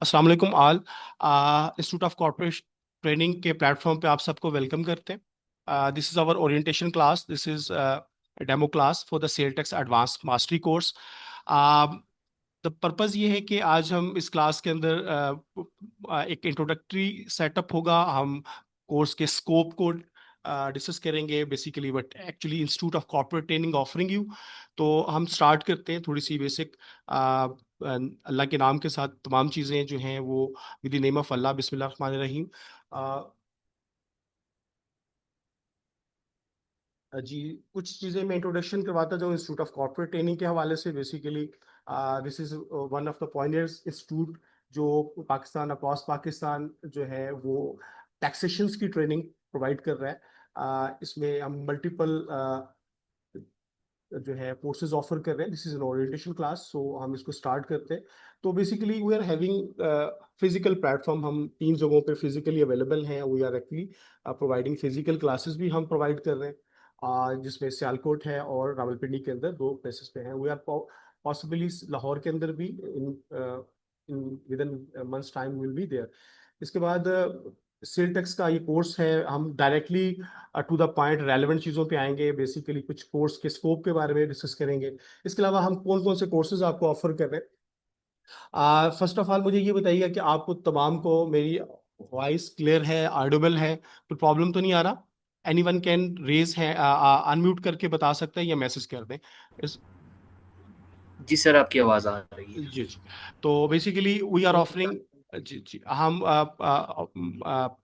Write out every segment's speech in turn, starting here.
अस्सलाम वालेकुम आल। इंस्टीट्यूट ऑफ कॉर्पोरेट ट्रेनिंग के प्लेटफॉर्म पे आप सबको वेलकम करते हैं। This is our orientation class. This is demo class for the sale tax advance mastery course. The purpose ये है कि आज हम इस क्लास के अंदर एक इंट्रोडक्टरी सेटअप होगा। हम कोर्स के स्कोप को डिस्कस करेंगे, basically what actually institute of corporate training offering you. तो हम स्टार्ट करते हैं थोड़ी सी बेसिक। अल्लाह के नाम के साथ तमाम चीज़ें जो हैं वो विद द नेम ऑफ अल्लाह, बिस्मिल्लाह रहमान रहीम। जी, कुछ चीज़ें मैं इंट्रोडक्शन करवाता जाऊँ इंस्टीट्यूट ऑफ कॉर्पोरेट ट्रेनिंग के हवाले से। Basically this is one of the pioneers institute जो पाकिस्तान, अक्रॉस पाकिस्तान जो है वो टैक्सेशंस की ट्रेनिंग प्रोवाइड कर रहा है। इसमें हम मल्टीपल जो है कोर्सेज ऑफर कर रहे हैं। This is an orientation class, so हम इसको स्टार्ट करते हैं। तो basically we are having physical platform. हम 3 जगहों पे फिजिकली अवेलेबल हैं। We are actually providing physical classes भी हम प्रोवाइड कर रहे हैं, जिसमें सियालकोट है और रावलपिंडी के अंदर 2 प्लेसेस पे हैं। वी आर पॉसिबली लाहौर के अंदर भी in within months time will be there. इसके बाद सेल टेक्स का ये कोर्स है। हम directly to the point relevant चीज़ों पे आएंगे। बेसिकली कुछ कोर्स के स्कोप के बारे में डिस्कस करेंगे। इसके अलावा हम कौन कौन से कोर्सेज आपको ऑफर कर रहे हैं। फर्स्ट ऑफ ऑल मुझे ये बताइएगा कि आपको तमाम को मेरी वॉइस क्लियर है, ऑडिबल है, कोई प्रॉब्लम तो नहीं आ रहा? एनीवन कैन रेज है, अनम्यूट करके बता सकते हैं या मैसेज कर दें। इस जी सर, आपकी आवाज़ आ रही है। जी जी। तो बेसिकली वी आर ऑफरिंग, जी जी, हम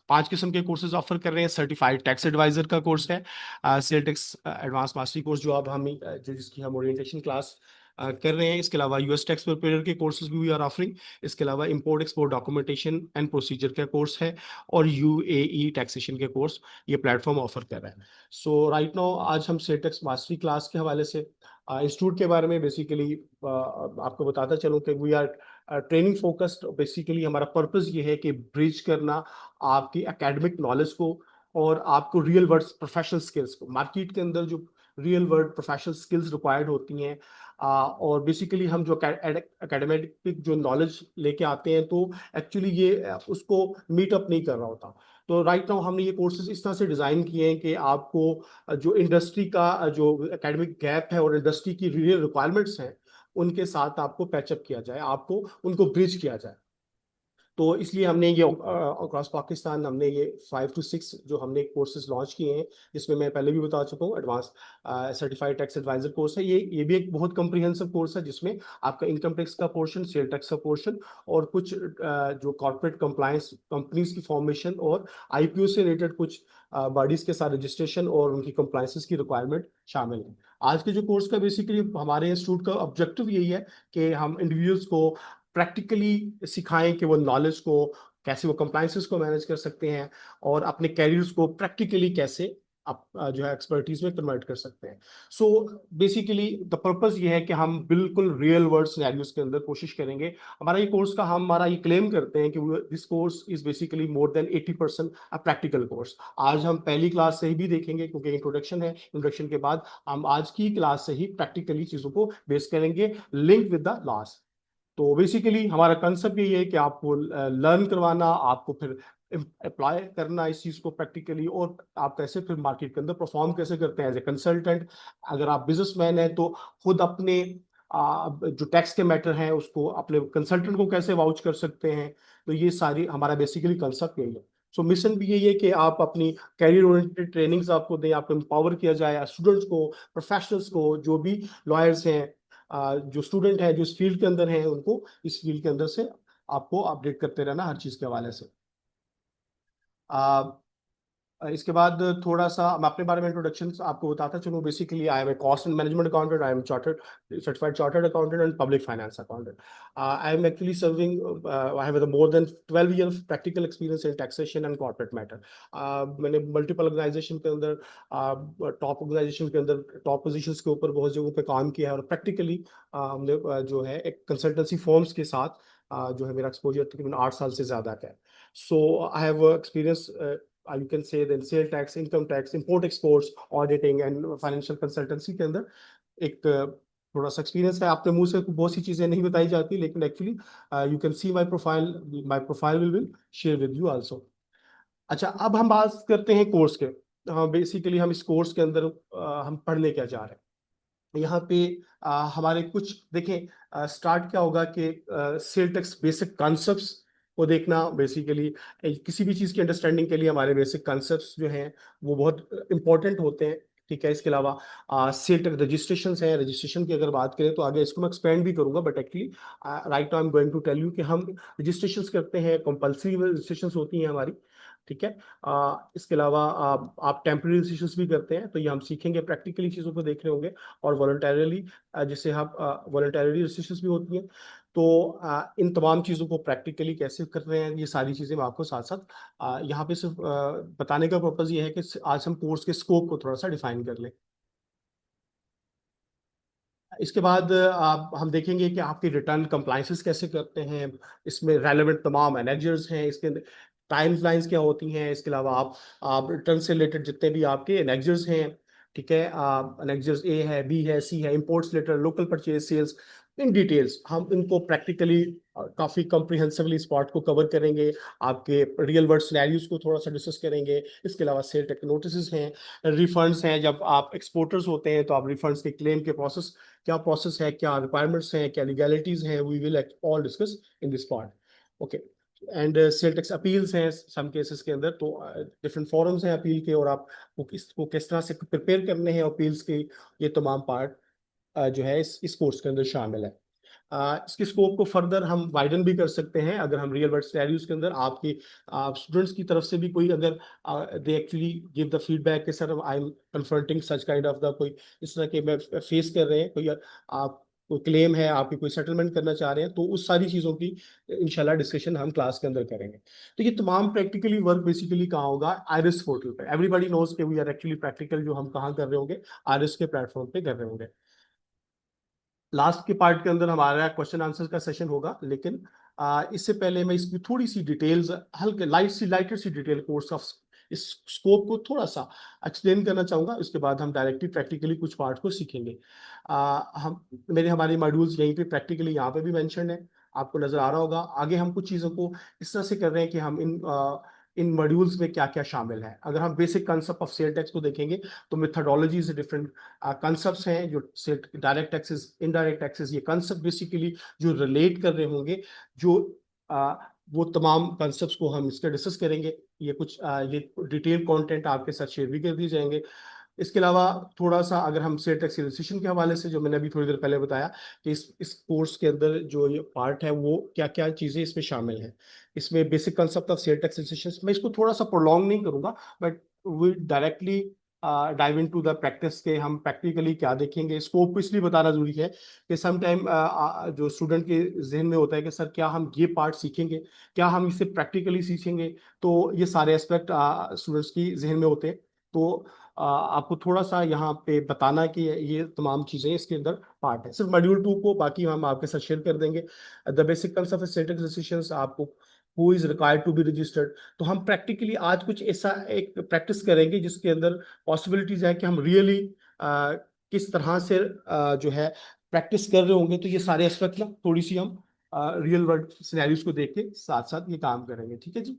5 किस्म के कोर्सेज ऑफर कर रहे हैं। सर्टिफाइड टैक्स एडवाइजर का कोर्स है, sale tax advance mastery course जो अब हम जो जिसकी हम ओरिएंटेशन क्लास कर रहे हैं। इसके अलावा यूएस टैक्स प्रिपेरर के कोर्सेज भी वी आर ऑफरिंग। इसके अलावा import export documentation and procedure का कोर्स है, और यूएई टैक्सेशन के कोर्स ये प्लेटफॉर्म ऑफर कर रहा है। सो राइट नाउ आज हम सेल टैक्स मास्टरी क्लास के हवाले से इंस्टीट्यूट के बारे में बेसिकली आपको बताता चलूं कि we are training focused. Basically हमारा पर्पस ये है कि ब्रिज करना आपकी एकेडमिक नॉलेज को और आपको रियल वर्ल्ड प्रोफेशनल स्किल्स को। मार्केट के अंदर जो real world professional skills required होती हैं, और बेसिकली हम जो एकेडमिक जो नॉलेज लेके आते हैं, तो एक्चुअली ये उसको मीट अप नहीं कर रहा होता। तो राइट नाउ हमने ये कोर्सेज इस तरह से डिज़ाइन किए हैं कि आपको जो इंडस्ट्री का जो एकेडमिक गैप है और इंडस्ट्री की रियल रिक्वायरमेंट्स हैं, उनके साथ आपको पैचअप किया जाए, आपको उनको ब्रिज किया जाए। तो इसलिए हमने ये अक्रॉस पाकिस्तान हमने ये 5 to 6 जो हमने कोर्सेज लॉन्च किए हैं, जिसमें मैं पहले भी बता चुका हूँ। Advance certified tax advisor course है। ये भी एक बहुत कम्प्रिहेंसिव कोर्स है, जिसमें आपका इनकम टैक्स का पोर्शन, सेल टैक्स का पोर्शन, और कुछ जो कॉर्पोरेट कंप्लायंस कंपनीज की फॉर्मेशन और आईपीओ से रिलेटेड कुछ बॉडीज के साथ रजिस्ट्रेशन और उनकी कंप्लायंसेस की रिक्वायरमेंट शामिल है। आज के जो कोर्स का बेसिकली हमारे इंस्टीट्यूट का ऑब्जेक्टिव यही है कि हम इंडिविजुअल्स को प्रैक्टिकली सिखाएं कि वो नॉलेज को कैसे, वो कंप्लायंसेस को मैनेज कर सकते हैं, और अपने कैरियर्स को प्रैक्टिकली कैसे आप जो है एक्सपर्टीज में कन्वर्ट कर सकते हैं। सो बेसिकली द पर्पस ये है कि हम बिल्कुल रियल वर्ल्ड सिनेरियोज के अंदर कोशिश करेंगे। हमारा ये कोर्स का हम हमारा ये क्लेम करते हैं कि this course is basically more than 80% a practical course. आज हम पहली क्लास से ही भी देखेंगे, क्योंकि इंट्रोडक्शन है। इंट्रोडक्शन के बाद हम आज की क्लास से ही प्रैक्टिकली चीजों को बेस करेंगे, लिंक विद द लास्ट। तो बेसिकली हमारा कंसेप्ट ये है कि आपको लर्न करवाना, आपको फिर अप्लाई करना इस चीज को प्रैक्टिकली, और आप कैसे फिर मार्केट के अंदर परफॉर्म कैसे करते हैं एज ए कंसल्टेंट। अगर आप बिजनेसमैन हैं तो खुद अपने जो टैक्स के मैटर हैं उसको अपने कंसल्टेंट को कैसे वाउच कर सकते हैं। तो ये सारी हमारा बेसिकली कंसेप्ट यही है। सो मिशन भी यही है कि आप अपनी कैरियर ओरिएंटेड ट्रेनिंग्स आपको दें, आपको एम्पावर किया जाए, स्टूडेंट्स को, प्रोफेशनल्स को, जो भी लॉयर्स हैं, जो स्टूडेंट है जो इस फील्ड के अंदर है, उनको इस फील्ड के अंदर से आपको अपडेट करते रहना हर चीज के हवाले से। इसके बाद थोड़ा सा मैं अपने बारे में इंट्रोडक्शन आपको बताता चलूँ। Basically I am a cost and management accountant, I am chartered certified chartered accountant and public finance accountant. I am actually serving, I have more than 12 year practical experience in taxation and corporate matter. मैंने multiple organization के अंदर, top organisation के अंदर top positions के ऊपर बहुत जगहों पे काम किया है, और प्रैक्टिकली हमने जो है एक कंसल्टेंसी फर्म्स के साथ जो है मेरा एक्सपोजर तकरीबन 8 साल से ज्यादा का है। So I have experience, you can say then sale tax, income tax, import exports, auditing and financial consultancy के अंदर। एक थोड़ा सा एक्सपीरियंस है, अपने मुंह से बहुत सी चीजें नहीं बताई जाती, लेकिन actually you can see my profile will share with you also. अच्छा, अब हम बात करते हैं कोर्स के। हाँ, बेसिकली हम इस कोर्स के अंदर हम पढ़ने क्या जा रहे हैं यहाँ पे। हमारे कुछ देखें, स्टार्ट क्या होगा कि सेल टेक्स बेसिक कॉन्सेप्ट्स को देखना। बेसिकली किसी भी चीज़ की अंडरस्टैंडिंग के लिए हमारे बेसिक कॉन्सेप्ट्स जो हैं वो बहुत इंपॉर्टेंट होते हैं। ठीक है, इसके अलावा सेल टेक्स रजिस्ट्रेशन है, रजिस्ट्रेशन की अगर बात करें तो आगे इसको मैं एक्सपेंड भी करूंगा, but actually right now I am going to tell you कि हम रजिस्ट्रेशन करते हैं, कंपलसरी रजिस्ट्रेशन होती हैं हमारी। ठीक है, इसके अलावा आप टेम्पररी रजिस्ट्रेशन भी करते हैं, तो ये हम सीखेंगे, प्रैक्टिकली चीज़ों को देख रहे होंगे। और वॉलंटरली, जिसे हम वॉलंटरी रजिस्ट्रेशन भी होती हैं। तो इन तमाम चीज़ों को प्रैक्टिकली कैसे कर रहे हैं, ये सारी चीज़ें मैं आपको साथ साथ यहाँ पे सिर्फ बताने का पर्पज़ ये है कि आज हम कोर्स के स्कोप को थोड़ा सा डिफाइन कर लें। इसके बाद आप हम देखेंगे कि आपके रिटर्न कंप्लाइंसेस कैसे करते हैं, इसमें रेलेवेंट तमाम एनेक्जर्स हैं, इसके टाइम्स लाइंस क्या होती हैं। इसके अलावा आप रिटर्न से रिलेटेड जितने भी आपके एनेक्जर्स हैं, ठीक है, एनेक्जर्स ए है, बी है, सी है, imports letter, local purchase sales, in details हम इनको प्रैक्टिकली काफ़ी कॉम्प्रिहेंसिवली इस पार्ट को कवर करेंगे। आपके रियल वर्ल्ड सिनेरियोज को थोड़ा सा डिस्कस करेंगे। इसके अलावा सेल टेक नोटिस हैं, रिफंड्स हैं, जब आप एक्सपोर्टर्स होते हैं तो आप रिफंड्स के क्लेम के प्रोसेस, क्या प्रोसेस है, क्या रिक्वायरमेंट्स हैं, क्या लीगैलिटीज हैं, we will all discuss in this part. Okay, and sale tax appeals हैं सम केसेस के अंदर, तो डिफरेंट फॉरम्स हैं अपील के, और आपको किस तरह से प्रिपेयर करने हैं अपील्स के, ये तमाम पार्ट जो है इस कोर्स के अंदर शामिल है। इसके स्कोप को फर्दर हम वाइडन भी कर सकते हैं अगर हम रियल वर्ल्ड सिनेरियोज के अंदर आपके स्टूडेंट्स की तरफ से भी कोई अगर they actually give the feedback कि sir I am confronting such kind of the कोई इस तरह के मैं फेस कर रहे हैं, कोई आप कोई क्लेम है, आपकी कोई सेटलमेंट करना चाह रहे हैं, तो उस सारी चीज़ों की इंशाल्लाह डिस्कशन हम क्लास के अंदर करेंगे। तो ये तमाम प्रैक्टिकली वर्क बेसिकली कहाँ होगा, आयरिस पोर्टल पे। एवरीबॉडी नोज के वी आर एक्चुअली प्रैक्टिकल जो हम कहाँ कर रहे होंगे, आयरिस के प्लेटफॉर्म पे कर रहे होंगे। लास्ट के पार्ट के अंदर हमारा क्वेश्चन आंसर का सेशन होगा, लेकिन इससे पहले मैं इसकी थोड़ी सी डिटेल्स, हल्के लाइटर सी डिटेल कोर्स ऑफ इस स्कोप को थोड़ा सा एक्सप्लेन करना चाहूंगा। उसके बाद हम डायरेक्टली प्रैक्टिकली कुछ पार्ट को सीखेंगे। हम हमारे मॉड्यूल्स यहीं पे प्रैक्टिकली यहाँ पे भी मेंशन है, आपको नजर आ रहा होगा। आगे हम कुछ चीज़ों को इस तरह से कर रहे हैं कि हम इन मॉड्यूल्स में क्या क्या शामिल है। अगर हम basic concept of sale tax को देखेंगे तो मेथडोलॉजीज डिफरेंट कंसेप्ट्स हैं, जो डायरेक्ट टैक्सेस, इनडायरेक्ट टैक्सेस, ये कंसेप्ट बेसिकली जो रिलेट कर रहे होंगे, जो वो तमाम कंसेप्ट्स को हम इसके डिस्कस करेंगे। ये कुछ ये डिटेल कंटेंट आपके साथ शेयर भी कर दिए जाएंगे। इसके अलावा थोड़ा सा अगर हम सेल टैक्स रजिस्ट्रेशन के हवाले से, जो मैंने अभी थोड़ी देर पहले बताया कि इस कोर्स के अंदर जो ये पार्ट है वो क्या क्या चीज़ें इसमें शामिल हैं। इसमें basic concept of sale tax registration, मैं इसको थोड़ा सा प्रोलॉन्ग नहीं करूंगा, but we directly dive in to the practice के हम प्रैक्टिकली क्या देखेंगे। स्कोप को इसलिए बताना जरूरी है कि सम टाइम जो स्टूडेंट के जहन में होता है कि सर क्या हम ये पार्ट सीखेंगे, क्या हम इसे प्रैक्टिकली सीखेंगे, तो ये सारे एस्पेक्ट स्टूडेंट्स की जहन में होते हैं। तो आपको थोड़ा सा यहाँ पे बताना कि ये तमाम चीजें इसके अंदर पार्ट है। सिर्फ मॉड्यूल 2 को बाकी हम आपके साथ शेयर कर देंगे। The basic concept of static registrations, आपको who is required to be registered. तो हम प्रैक्टिकली आज कुछ ऐसा एक प्रैक्टिस करेंगे जिसके अंदर पॉसिबिलिटीज है कि हम रियली किस तरह से जो है प्रैक्टिस कर रहे होंगे। तो ये सारे एस्पेक्ट ना थोड़ी सी हम रियल वर्ल्ड सिनेरियोज को देख के साथ साथ ये काम करेंगे। ठीक है जी।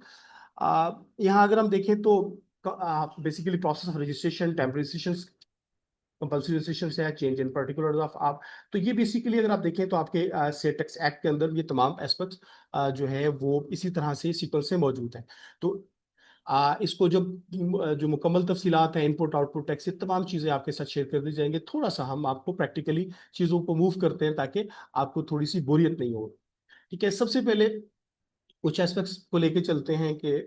यहाँ अगर हम देखें तो basically process of registration, temporary compulsory registration है, चेंज इन पर्टिकुलर ऑफ आप, तो ये बेसिकली अगर आप देखें तो आपके सेल टैक्स एक्ट के अंदर ये तमाम एस्पेक्ट्स जो है वो इसी तरह से सीक्वेंस से मौजूद है। तो इसको जब जो मुकम्मल तफसीलात हैं, इनपुट आउटपुट टैक्स, ये तमाम चीज़ें आपके साथ शेयर कर दी जाएंगे। थोड़ा सा हम आपको प्रैक्टिकली चीज़ों को मूव करते हैं ताकि आपको थोड़ी सी बोरियत नहीं हो। ठीक है, सबसे पहले कुछ एस्पेक्ट्स को लेके चलते हैं कि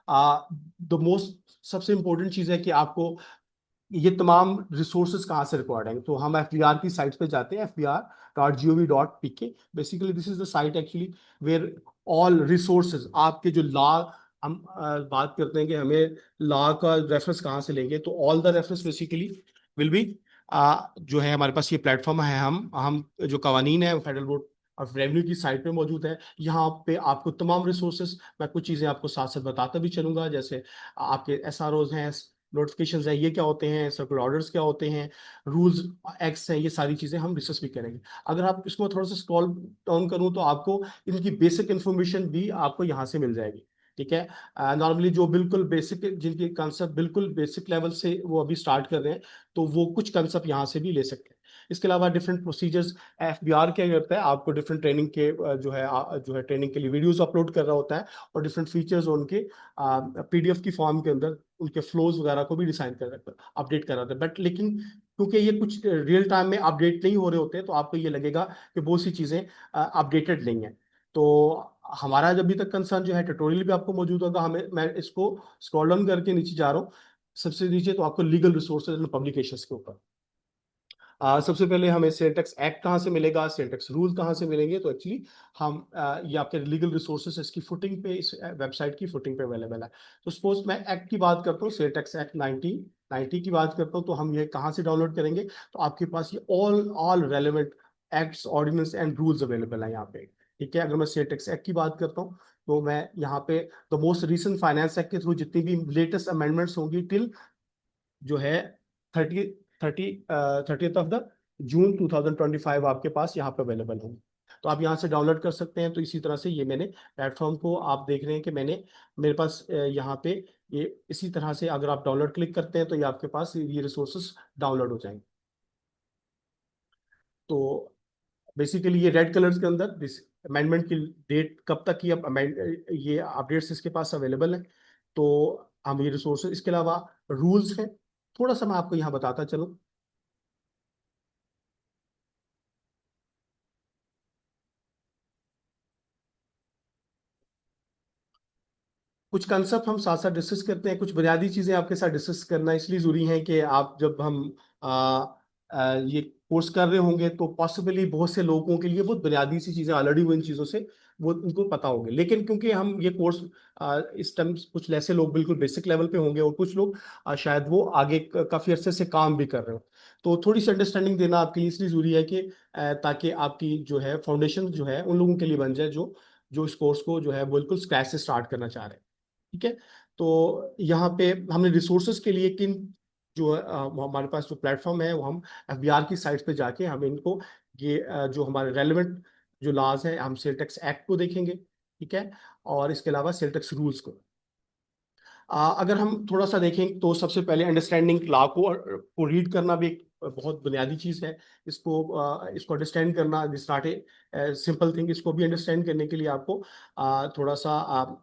द मोस्ट सबसे इंपॉर्टेंट चीज़ है कि आपको ये तमाम रिसोर्सेज कहाँ से रिक्वायर्ड हैं। तो हम FBR की साइट पे जाते हैं, fbr.gov.pk। Basically this is the site actually where all resources, आपके जो लॉ, हम बात करते हैं कि हमें लॉ का रेफरेंस कहाँ से लेंगे, तो all the reference basically will be जो है हमारे पास ये प्लेटफॉर्म है। हम जो कवानीन है फेडरल बोर्ड ऑफ रेवेन्यू की साइट पे मौजूद है। यहाँ पे आपको तमाम रिसोर्सेज, मैं कुछ चीज़ें आपको साथ साथ बताता भी चलूंगा, जैसे आपके SROs हैं, नोटिफिकेशंस है ये क्या होते हैं, सर्कुलर ऑर्डर्स क्या होते हैं, रूल्स एक्ट्स हैं, ये सारी चीजें हम डिस्कस भी करेंगे। अगर आप इसको थोड़ा सा स्क्रॉल डाउन करूं तो आपको इनकी बेसिक इंफॉर्मेशन भी आपको यहाँ से मिल जाएगी। ठीक है, नॉर्मली जो बिल्कुल बेसिक, जिनके कंसेप्ट बिल्कुल बेसिक लेवल से वो अभी स्टार्ट कर रहे हैं, तो वो कुछ कंसेप्ट यहाँ से भी ले सकते हैं। इसके अलावा डिफरेंट प्रोसीजर्स, एफबीआर क्या करता है, आपको डिफरेंट ट्रेनिंग के जो है ट्रेनिंग के लिए वीडियोस अपलोड कर रहा होता है, और डिफरेंट फीचर्स उनके पीडीएफ की फॉर्म के अंदर उनके फ्लोज वगैरह को भी डिसाइन कर रखा है, अपडेट कर रहा था। बट लेकिन क्योंकि ये कुछ रियल टाइम में अपडेट नहीं हो रहे होते, तो आपको ये लगेगा कि बहुत सी चीजें अपडेटेड नहीं है। तो हमारा जब भी तक कंसर्न जो है, ट्यूटोरियल भी आपको मौजूद होगा। हमें, मैं इसको स्क्रॉल डाउन करके नीचे जा रहा हूँ, सबसे नीचे तो आपको लीगल रिसोर्सेज एंड पब्लिकेशंस के ऊपर सबसे पहले हमें सेल टैक्स एक्ट कहाँ से मिलेगा, सेल टैक्स रूल कहाँ से मिलेंगे। तो एक्चुअली हम ये आपके लीगल रिसोर्सेज इसकी फुटिंग पे, इस वेबसाइट की फुटिंग पे अवेलेबल है। तो सपोज मैं एक्ट की बात करता हूँ, सेल टैक्स एक्ट 1990 की बात करता हूँ, तो हम ये कहाँ से डाउनलोड करेंगे, तो आपके पास ये all all relevant acts, ordinance and rules available है यहाँ पे। ठीक है, अगर मैं सेल टैक्स एक्ट की बात करता हूँ, तो मैं यहाँ पे the most recent finance act के थ्रू जितनी भी लेटेस्ट अमेंडमेंट्स होंगी टिल जो है 30 30 30th ऑफ द जून 2025 आपके पास यहाँ पे अवेलेबल होंगे। तो आप यहाँ से डाउनलोड कर सकते हैं। तो इसी तरह से ये मैंने प्लेटफॉर्म को आप देख रहे हैं कि मैंने, मेरे पास यहाँ पे ये इसी तरह से अगर आप डाउनलोड क्लिक करते हैं तो ये आपके पास ये रिसोर्सेस डाउनलोड हो जाएंगे। तो बेसिकली ये रेड कलर्स के अंदर दिस अमेंडमेंट की डेट कब तक की, अब ये अपडेट्स इसके पास अवेलेबल है। तो हम ये रिसोर्सेज, इसके अलावा रूल्स हैं, थोड़ा सा मैं आपको यहाँ बताता चलूँ। कुछ कंसेप्ट हम साथ साथ डिस्कस करते हैं, कुछ बुनियादी चीजें आपके साथ डिस्कस करना इसलिए जरूरी है कि आप जब हम ये कोर्स कर रहे होंगे, तो पॉसिबली बहुत से लोगों के लिए बहुत बुनियादी सी चीजें ऑलरेडी वो इन चीजों से वो उनको पता होंगे। लेकिन क्योंकि हम ये कोर्स इस टाइम कुछ ऐसे लोग बिल्कुल बेसिक लेवल पे होंगे, और कुछ लोग शायद वो आगे काफी अरसे से काम भी कर रहे हो, तो थोड़ी सी अंडरस्टैंडिंग देना आपके लिए इसलिए जरूरी है कि ताकि आपकी जो है फाउंडेशन जो है उन लोगों के लिए बन जाए जो जो इस कोर्स को जो है बिल्कुल स्क्रैच से स्टार्ट करना चाह रहे हैं। ठीक है, तो यहाँ पे हमने रिसोर्सेज के लिए किन जो हमारे पास जो प्लेटफॉर्म है, वो हम एफबीआर की साइट पे जाके हम इनको ये जो हमारे रेलेवेंट जो लॉज हैं, हम सेल टैक्स एक्ट को देखेंगे। ठीक है, और इसके अलावा सेल टैक्स रूल्स को अगर हम थोड़ा सा देखें, तो सबसे पहले अंडरस्टैंडिंग लॉ को रीड करना भी एक बहुत बुनियादी चीज है। इसको अंडरस्टैंड करना this not a simple thing. इसको भी अंडरस्टैंड करने के लिए आपको थोड़ा सा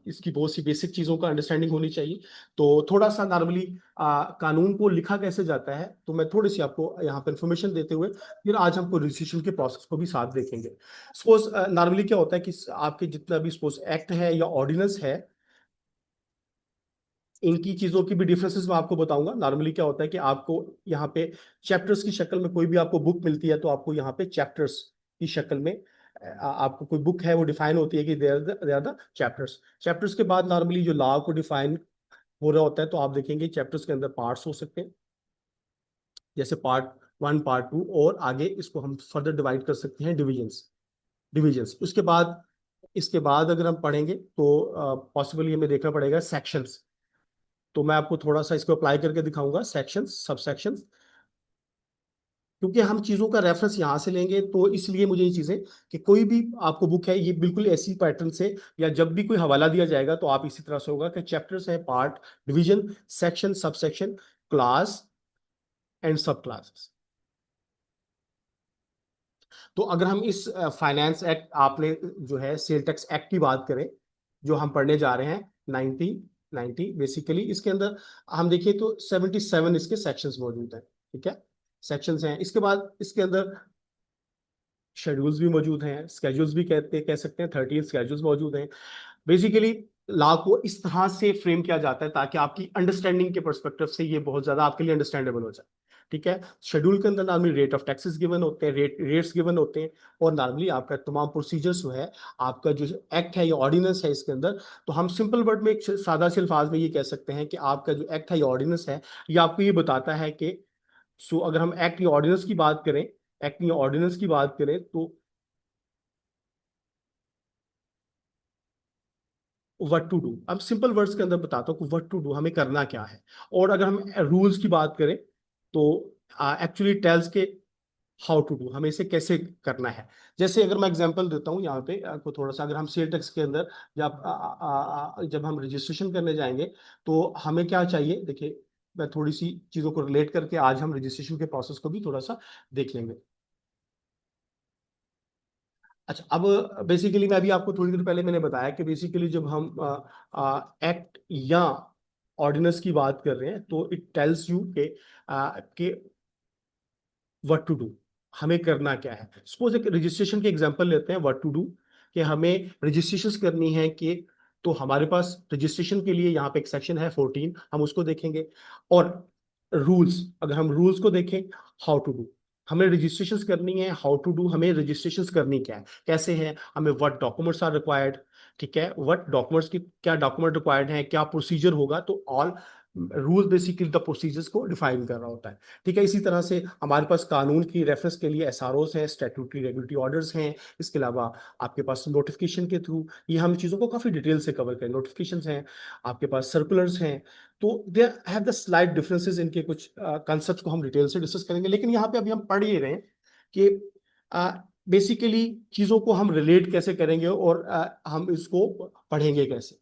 इसकी बहुत सी बेसिक चीजों का अंडरस्टैंडिंग होनी चाहिए। तो थोड़ा सा नॉर्मली कानून को लिखा कैसे जाता है, तो मैं थोड़ी सी आपको यहाँ पर इंफॉर्मेशन देते हुए फिर आज हमको रजिस्ट्रेशन के प्रोसेस को भी साथ देखेंगे। सपोज नॉर्मली क्या होता है कि आपके जितना भी सपोज एक्ट है या ऑर्डिनेंस है, इनकी चीजों की भी डिफरेंसेस मैं आपको बताऊंगा। नॉर्मली क्या होता है कि आपको यहाँ पे चैप्टर्स की शक्ल में कोई भी आपको बुक मिलती है, तो आपको यहाँ पे चैप्टर्स की शक्ल में आपको कोई बुक है वो डिफाइन होती है कि they are the chapters. Chapters के बाद नॉर्मली जो लॉ को डिफाइन हो रहा होता है, तो आप देखेंगे चैप्टर्स के अंदर पार्ट्स हो सकते हैं, जैसे पार्ट 1, पार्ट 2, और आगे इसको हम फर्दर डिवाइड कर सकते हैं डिविजन्स। डिविजन्स उसके बाद, इसके बाद अगर हम पढ़ेंगे तो पॉसिबली हमें देखना पड़ेगा सेक्शंस। तो मैं आपको थोड़ा सा इसको अप्लाई करके दिखाऊंगा, सेक्शंस, सब सेक्शंस। क्योंकि हम चीजों का रेफरेंस यहाँ से लेंगे, तो इसलिए मुझे ये चीजें कि कोई भी आपको बुक है ये बिल्कुल ऐसी पैटर्न से, या जब भी कोई हवाला दिया जाएगा तो आप इसी तरह से होगा कि चैप्टर्स है, part, division, section, sub section, class and सब क्लासेस। तो अगर हम इस फाइनेंस एक्ट, आपने जो है सेल टैक्स एक्ट की बात करें, जो हम पढ़ने जा रहे हैं 1990, बेसिकली इसके अंदर हम देखिए तो 77 इसके सेक्शंस मौजूद हैं। ठीक है, सेक्शंस हैं। इसके बाद इसके अंदर शेड्यूल्स भी मौजूद हैं, स्केड्यूल्स भी कह सकते हैं, 13 स्केड्यूल्स मौजूद हैं। बेसिकली लॉ को इस तरह से फ्रेम किया जाता है ताकि आपकी अंडरस्टैंडिंग के परस्पेक्टिव से ये बहुत ज्यादा आपके लिए अंडरस्टैंडेबल हो जाए। ठीक है, शेड्यूल के अंदर normally rate of taxes given होते हैं, रेट्स गिवन होते हैं, और नॉर्मली आपका तमाम प्रोसीजर्स जो है, आपका जो एक्ट है या ऑर्डिनेंस है इसके अंदर, तो हम सिंपल वर्ड में एक सादा से अल्फाज में ये कह सकते हैं कि आपका जो एक्ट है या ऑर्डिनेंस है, ये आपको ये बताता है कि अगर हम एक्ट या ऑर्डिनेंस की बात करें, एक्ट या ऑर्डिनेंस की बात करें, तो व्हाट टू डू, अब सिंपल वर्ड्स के अंदर बताता हूँ कि व्हाट टू डू हमें करना क्या है। और अगर हम रूल्स की बात करें तो एक्चुअली टेल्स के हाउ टू डू, हमें इसे कैसे करना है। जैसे अगर मैं एग्जांपल देता हूँ यहाँ पे आपको थोड़ा सा, अगर हम सेल टैक्स के अंदर जब हम रजिस्ट्रेशन करने जाएंगे तो हमें क्या चाहिए, देखिए मैं थोड़ी सी चीज़ों को रिलेट करके आज हम रजिस्ट्रेशन के प्रोसेस को भी थोड़ा सा देख लेंगे। अच्छा, अब बेसिकली मैं अभी आपको थोड़ी देर पहले मैंने बताया कि बेसिकली जब हम एक्ट या ऑर्डिनेंस की बात कर रहे हैं तो इट टेल्स यू के व्हाट टू डू, हमें करना क्या है। सपोज एक रजिस्ट्रेशन के एग्जांपल लेते हैं, व्हाट टू डू, कि हमें रजिस्ट्रेशन करनी है कि, तो हमारे पास रजिस्ट्रेशन के लिए यहाँ पे एक सेक्शन है 14, हम उसको देखेंगे। और रूल्स, अगर हम रूल्स को देखें, हाउ टू डू, हमें रजिस्ट्रेशन करनी है, हाउ टू डू, हमें रजिस्ट्रेशन करनी क्या है, कैसे है, हमें व्हाट डॉक्यूमेंट्स आर रिक्वायर्ड, ठीक है, व्हाट डॉक्यूमेंट्स की क्या डॉक्यूमेंट रिक्वायर्ड है, क्या प्रोसीजर होगा, तो all rule basically the procedures को डिफाइन कर रहा होता है। ठीक है, इसी तरह से हमारे पास कानून की रेफरेंस के लिए एसआरओस हैं, स्टैट्यूटरी रेगुलेटरी ऑर्डर्स हैं। इसके अलावा आपके पास नोटिफिकेशन के थ्रू ये हम चीज़ों को काफ़ी डिटेल से कवर करें, नोटिफिकेशंस हैं, आपके पास सर्कुलर्स हैं। तो there have the slight differences, इनके कुछ कंसेप्ट को हम डिटेल से डिस्कस करेंगे, लेकिन यहाँ पे अभी हम पढ़ ही रहे हैं कि बेसिकली चीज़ों को हम रिलेट कैसे करेंगे और हम इसको पढ़ेंगे कैसे।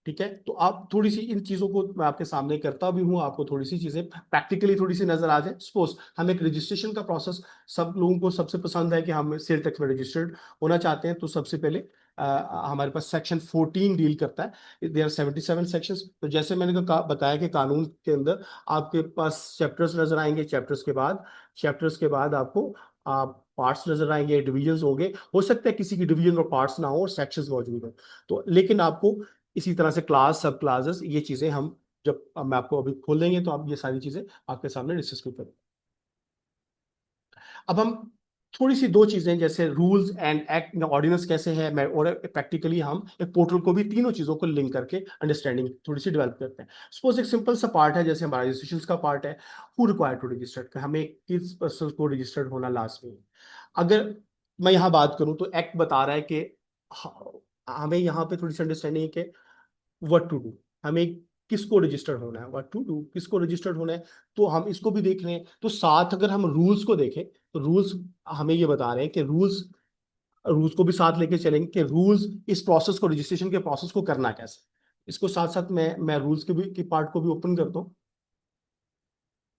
ठीक है, तो आप थोड़ी सी इन चीजों को मैं आपके सामने करता भी हूँ, आपको थोड़ी सी चीजें प्रैक्टिकली थोड़ी सी नजर आ जाए। सपोज हम एक रजिस्ट्रेशन का प्रोसेस, सब लोगों को सबसे पसंद है कि हम सेल टैक्स में रजिस्टर्ड होना चाहते हैं, तो सबसे पहले हमारे पास सेक्शन 14 डील करता है। There are 77 sections. तो जैसे मैंने बताया कि कानून के अंदर आपके पास चैप्टर्स नजर आएंगे, चैप्टर्स के बाद आपको पार्ट्स नजर आएंगे, डिविजन्स होंगे, हो सकता है किसी की डिवीजन और पार्ट्स ना हो और सेक्शंस मौजूद हो, तो लेकिन आपको इसी तरह से क्लास, सब क्लासेस, ये चीजें हम जब मैं आपको अभी खोल देंगे तो आप ये सारी चीजें आपके सामने डिस्कस भी करें। अब हम थोड़ी सी दो चीजें, जैसे रूल्स एंड एक्ट ऑर्डिनेंस कैसे है, मैं और प्रैक्टिकली हम एक पोर्टल को भी तीनों चीजों को लिंक करके अंडरस्टैंडिंग थोड़ी सी डेवलप करते हैं। सपोज एक सिंपल सा पार्ट है, जैसे हमारा रजिस्ट्रेशन का पार्ट है, हु रिक्वायर्ड टू रजिस्टर्ड, हमें किस पर्सन को रजिस्टर्ड होना लाजमी है। अगर मैं यहाँ बात करूं तो एक्ट बता रहा है कि हमें यहाँ पे थोड़ी सी अंडरस्टैंडिंग है कि व्हाट टू डू, हमें किसको रजिस्टर्ड होना है, व्हाट टू डू किसको रजिस्टर्ड होना है, तो हम इसको भी देख रहे हैं। तो साथ अगर हम रूल्स को देखें तो रूल्स हमें ये बता रहे हैं कि रूल्स रूल्स को भी साथ लेके चलेंगे कि रूल्स इस प्रोसेस को, रजिस्ट्रेशन के प्रोसेस को करना कैसे। इसको साथ साथ मैं रूल्स के भी की पार्ट को भी ओपन करता हूँ।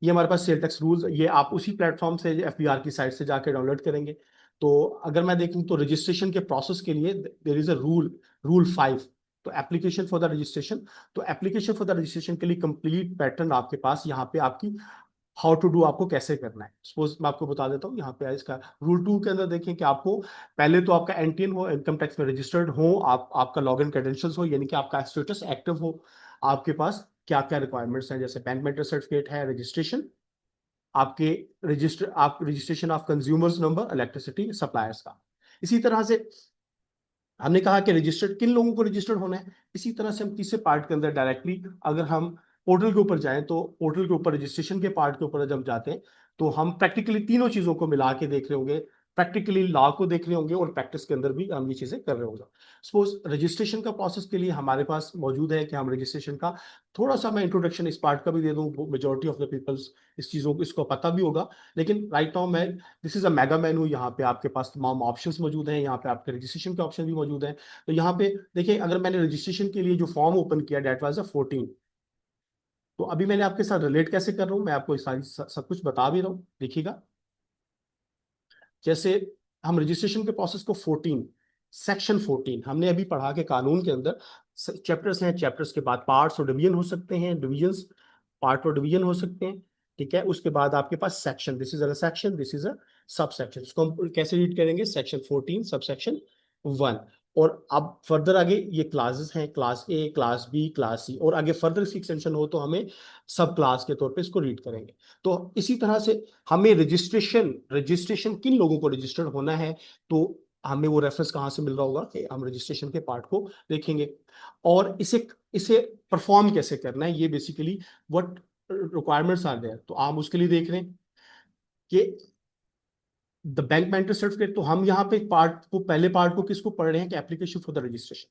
ये हमारे पास सेल टैक्स रूल्स, ये आप उसी प्लेटफॉर्म से एफबीआर की साइट से जाके डाउनलोड करेंगे। तो अगर मैं देखूं तो रजिस्ट्रेशन के प्रोसेस के लिए देयर इज अ रूल 5, तो एप्लीकेशन फॉर द रजिस्ट्रेशन। तो एप्लीकेशन फॉर द रजिस्ट्रेशन के लिए कंप्लीट पैटर्न आपके पास यहाँ पे, आपकी हाउ टू डू आपको कैसे करना है। सपोज मैं आपको बता देता हूँ, यहाँ पे इसका रूल 2 के अंदर देखें कि आपको पहले तो आपका एनटीएन हो, इनकम टैक्स में रजिस्टर्ड हो, आपका लॉग इन क्रेडेंशियल्स हो, यानी कि आपका स्टेटस एक्टिव हो, आपके पास क्या क्या रिक्वायरमेंट्स हैं, जैसे बैंक मेटर सर्टिफिकेट है, रजिस्ट्रेशन, आपके आप registration of consumers number, electricity suppliers का। इसी तरह से हमने कहा कि रजिस्टर्ड किन लोगों को रजिस्टर्ड होना है। इसी तरह से हम तीसरे पार्ट के अंदर डायरेक्टली अगर हम पोर्टल के ऊपर जाएं तो पोर्टल के ऊपर रजिस्ट्रेशन के पार्ट के ऊपर जब जाते हैं तो हम प्रैक्टिकली तीनों चीजों को मिला के देख रहे होंगे, प्रैक्टिकली लॉ को देख रहे होंगे और प्रैक्टिस के अंदर भी हम ये चीजें कर रहे होंगे। सपोज रजिस्ट्रेशन का प्रोसेस के लिए हमारे पास मौजूद है कि हम रजिस्ट्रेशन का थोड़ा सा मैं इंट्रोडक्शन इस पार्ट का भी दे दूं, मेजोरिटी ऑफ द पीपल्स इस चीजों को इसको पता भी होगा, लेकिन राइट नाउ मैं, दिस इज अ मेगा मेनू, यहाँ पे आपके पास तमाम ऑप्शंस मौजूद हैं, यहाँ पे आपके रजिस्ट्रेशन के ऑप्शन भी मौजूद हैं। तो यहाँ पे देखिए, अगर मैंने रजिस्ट्रेशन के लिए जो फॉर्म ओपन किया, डेट वाज अ 14, तो अभी मैंने आपके साथ रिलेट कैसे कर रहा हूँ, मैं आपको सारी सब कुछ बता भी रहा हूँ, देखिएगा। जैसे हम रजिस्ट्रेशन के प्रोसेस को 14, सेक्शन 14 हमने अभी पढ़ा के कानून के अंदर चैप्टर्स हैं, चैप्टर्स के बाद पार्ट्स और डिवीजन हो सकते हैं, डिवीजन्स, पार्ट और डिवीजन हो सकते हैं। ठीक है, उसके बाद आपके पास section, this is a section, this is a subsection. इसको हम कैसे रीड करेंगे, सेक्शन 14 सब सेक्शन 1। और अब फर्दर आगे ये क्लासेस हैं, class A, class B, class C, और आगे फर्दर इसकी एक्सटेंशन हो तो हमें सब क्लास के तौर पे इसको रीड करेंगे। तो इसी तरह से हमें रजिस्ट्रेशन रजिस्ट्रेशन किन लोगों को रजिस्टर्ड होना है, तो हमें वो रेफरेंस कहाँ से मिल रहा होगा कि हम रजिस्ट्रेशन के पार्ट को देखेंगे। और इसे इसे परफॉर्म कैसे करना है, ये basically what requirements are there, तो आप उसके लिए देख रहे हैं कि द बैंक मेंटर सर्टिफिकेट, तो हम यहाँ पे पार्ट को, पहले पार्ट को किसको पढ़ रहे हैं कि एप्लीकेशन फॉर द रजिस्ट्रेशन,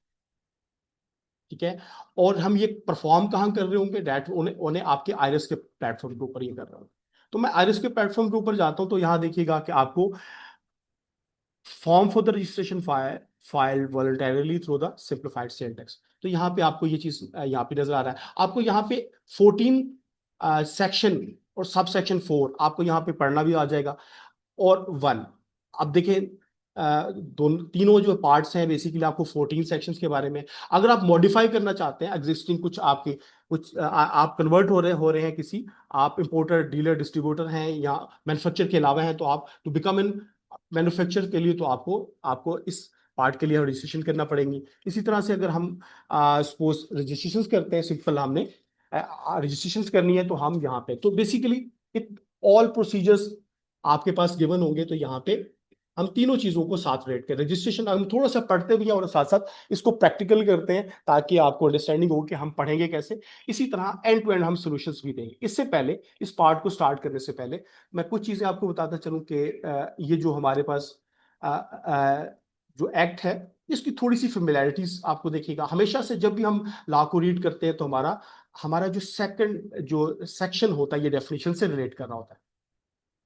ठीक है। और हम ये परफॉर्म कहाँ कर रहे होंगे, डेट उन्हें उन्हें आपके आईरिस के प्लेटफॉर्म के ऊपर ये कर रहा हूँ। तो मैं आईरिस के प्लेटफॉर्म के ऊपर जाता हूँ, तो यहाँ देखिएगा कि आपको form for the registration file voluntarily through the simplified cell tax. तो यहाँ पे आपको ये चीज यहाँ पे नजर आ रहा है, आपको यहाँ पे 14 सेक्शन और सब सेक्शन 4 आपको यहाँ पे पढ़ना भी आ जाएगा, और 1। अब देखिए दोनों तीनों जो पार्ट्स हैं बेसिकली आपको 14 सेक्शंस के बारे में। अगर आप मॉडिफाई करना चाहते हैं एग्जिस्टिंग कुछ आपके, कुछ आप कन्वर्ट हो रहे हैं किसी, आप इंपोर्टर डीलर डिस्ट्रीब्यूटर हैं या मैन्युफैक्चर के अलावा हैं, तो आप टू बिकम इन मैन्युफैक्चर के लिए तो आपको आपको इस पार्ट के लिए रजिस्ट्रेशन करना पड़ेगी। इसी तरह से अगर हम सपोज रजिस्ट्रेशन करते हैं, सिंपल हमने रजिस्ट्रेशन करनी है, तो हम यहाँ पे तो बेसिकली इट ऑल प्रोसीजर्स आपके पास गिवन होंगे। तो यहाँ पे हम तीनों चीजों को साथ रेट के रजिस्ट्रेशन हम थोड़ा सा पढ़ते भी हैं और साथ साथ इसको प्रैक्टिकल करते हैं, ताकि आपको अंडरस्टैंडिंग हो कि हम पढ़ेंगे कैसे। इसी तरह एंड टू एंड हम सॉल्यूशंस भी देंगे। इससे पहले, इस पार्ट को स्टार्ट करने से पहले मैं कुछ चीजें आपको बताता चलूं कि ये जो हमारे पास अ, जो एक्ट है, इसकी थोड़ी सी फेमिलैरिटीज आपको देखिएगा। हमेशा से जब भी हम लॉ को रीड करते हैं, तो हमारा हमारा जो सेकंड जो सेक्शन होता है, ये डेफिनेशन से रिलेट कर रहा होता है।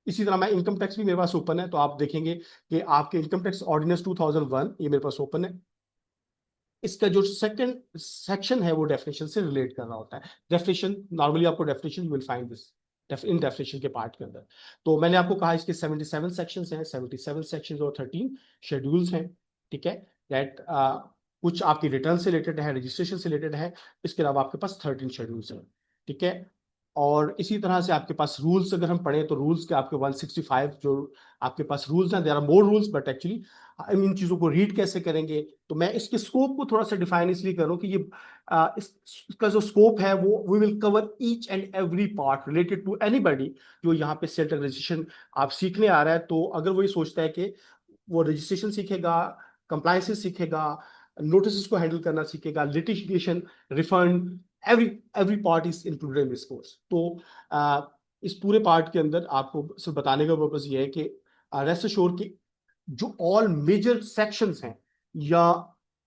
इसी तरह मैं इनकम टैक्स भी मेरे पास ओपन है, तो आप देखेंगे कि आपके इनकम टैक्स ऑर्डिनेंस 2001 ये मेरे पास ओपन है। इसका जो सेकंड सेक्शन है वो डेफिनेशन से रिलेट कर रहा होता है। डेफिनेशन नॉर्मली आपको definition you will find this in definition के पार्ट के अंदर। तो मैंने आपको कहा इसके 77 सेक्शंस हैं, 77 सेक्शंस और 13 शेड्यूल्स हैं, ठीक है। दैट कुछ आपकी रिटर्न से रिलेटेड है, रजिस्ट्रेशन से रिलेटेड है। इसके अलावा आपके पास 13 शेड्यूल्स हैं, ठीक है। और इसी तरह से आपके पास रूल्स अगर हम पढ़ें, तो रूल्स के आपके 165 जो आपके पास रूल्स हैं, there are more rules, but actually हम इन चीजों को रीड कैसे करेंगे। तो मैं इसके स्कोप को थोड़ा सा डिफाइन इसलिए करूं कि ये इसका जो स्कोप है वो we will cover each and every part related to anybody जो यहाँ पे सेल्फ रजिस्ट्रेशन आप सीखने आ रहा है। तो अगर वो ये सोचता है कि वो रजिस्ट्रेशन सीखेगा, कंप्लायंसेस सीखेगा, नोटिस को हैंडल करना सीखेगा, litigation, refund, every every part is included in this course. तो इस पूरे पार्ट के अंदर आपको सिर्फ बताने का पर्पज ये है कि रेस्ट अश्योर कि जो ऑल मेजर सेक्शंस हैं या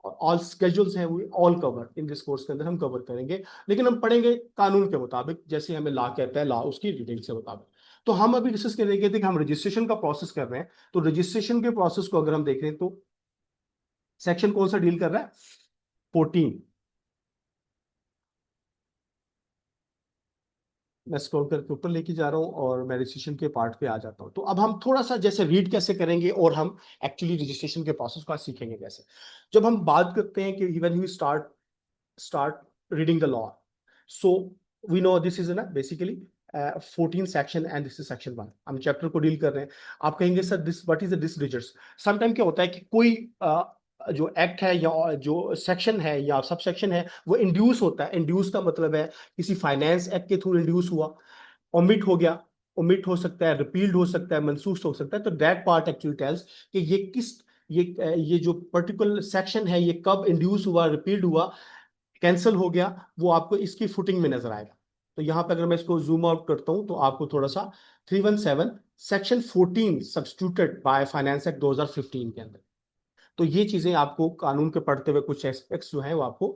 ऑल स्केड्यूल्स हैं, वो all cover in this course के अंदर हम कवर करेंगे। लेकिन हम पढ़ेंगे कानून के मुताबिक, जैसे हमें लॉ कहता है, लॉ उसकी डिटेल से मुताबिक। तो हम अभी डिस्कस करेंगे कि हम रजिस्ट्रेशन का प्रोसेस कर रहे हैं। तो रजिस्ट्रेशन के प्रोसेस को अगर हम देख रहे हैं, तो सेक्शन कौन सा डील कर रहा है, 14। मैं स्क्रॉल करके ऊपर लेके जा रहा हूँ और मैं रजिस्ट्रेशन के पार्ट पे आ जाता हूँ। तो अब हम थोड़ा सा जैसे रीड कैसे करेंगे और हम एक्चुअली रजिस्ट्रेशन के प्रोसेस को आज सीखेंगे कैसे। जब हम बात करते हैं कि when you start reading the law, so we know this is ना basically 14 section and this is section 1। हम चैप्टर को डील कर रहे हैं। आप कहेंगे sir this what is the this digits. Sometime क्या होता है कि कोई जो एक्ट है या जो सेक्शन है या सब सेक्शन है वो इंड्यूस होता है। इंड्यूस का मतलब है किसी फाइनेंस एक्ट के थ्रू इंड्यूस हुआ, ओमिट हो गया, ओमिट हो सकता है, रिपील्ड हो सकता है, मनसूख हो सकता है। तो दैट पार्ट एक्चुअली टेल्स कि ये किस, ये जो पर्टिकुलर सेक्शन है ये कब इंड्यूस हुआ, रिपील्ड हुआ, कैंसिल हो गया, वो आपको इसकी फुटिंग में नजर आएगा। तो यहां पर अगर मैं इसको जूम आउट करता हूं, तो आपको थोड़ा सा 317 section 14 substituted by finance act 2015 के अंदर। तो ये चीजें आपको कानून के पढ़ते हुए कुछ एस्पेक्ट्स जो है वो आपको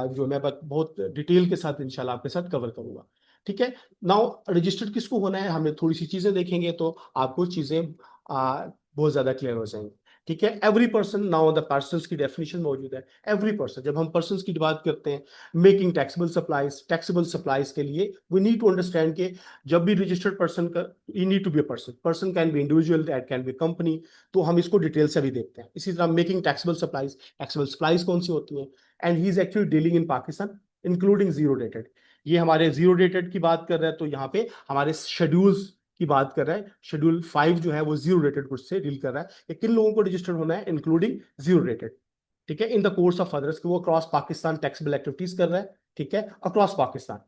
जो मैं बहुत डिटेल के साथ इंशाल्लाह आपके साथ कवर करूंगा, ठीक है। नाउ रजिस्टर्ड किसको होना है, हमें थोड़ी सी चीजें देखेंगे तो आपको चीजें बहुत ज्यादा क्लियर हो जाएंगी, ठीक है। Every person, now the persons की डेफिनेशन मौजूद है। एवरी पर्सन, जब हम पर्सन्स की बात करते हैं, मेकिंग टैक्सेबल सप्लाईज के लिए वी नीड टू अंडरस्टैंड के जब भी रजिस्टर्ड पर्सन का, you need to be a person, person can be individual, that can be company. तो हम इसको डिटेल से भी देखते हैं। इसी तरह मेकिंग टैक्सेबल सप्लाईज कौन सी होती हैं, and he is actually dealing in Pakistan including zero dated. ये हमारे जीरो डेटेड की बात कर रहे हैं, तो यहाँ पे हमारे शेड्यूल्स की बात कर रहा है। शेड्यूल 5 जो है वो जीरो रेटेड गुड्स से डील कर रहा है कि किन लोगों को रजिस्टर्ड होना है, इंक्लूडिंग जीरो रेटेड, ठीक है। In the course of others, वो अक्रॉस पाकिस्तान टैक्सेबल एक्टिविटीज कर रहा है, ठीक है, across Pakistan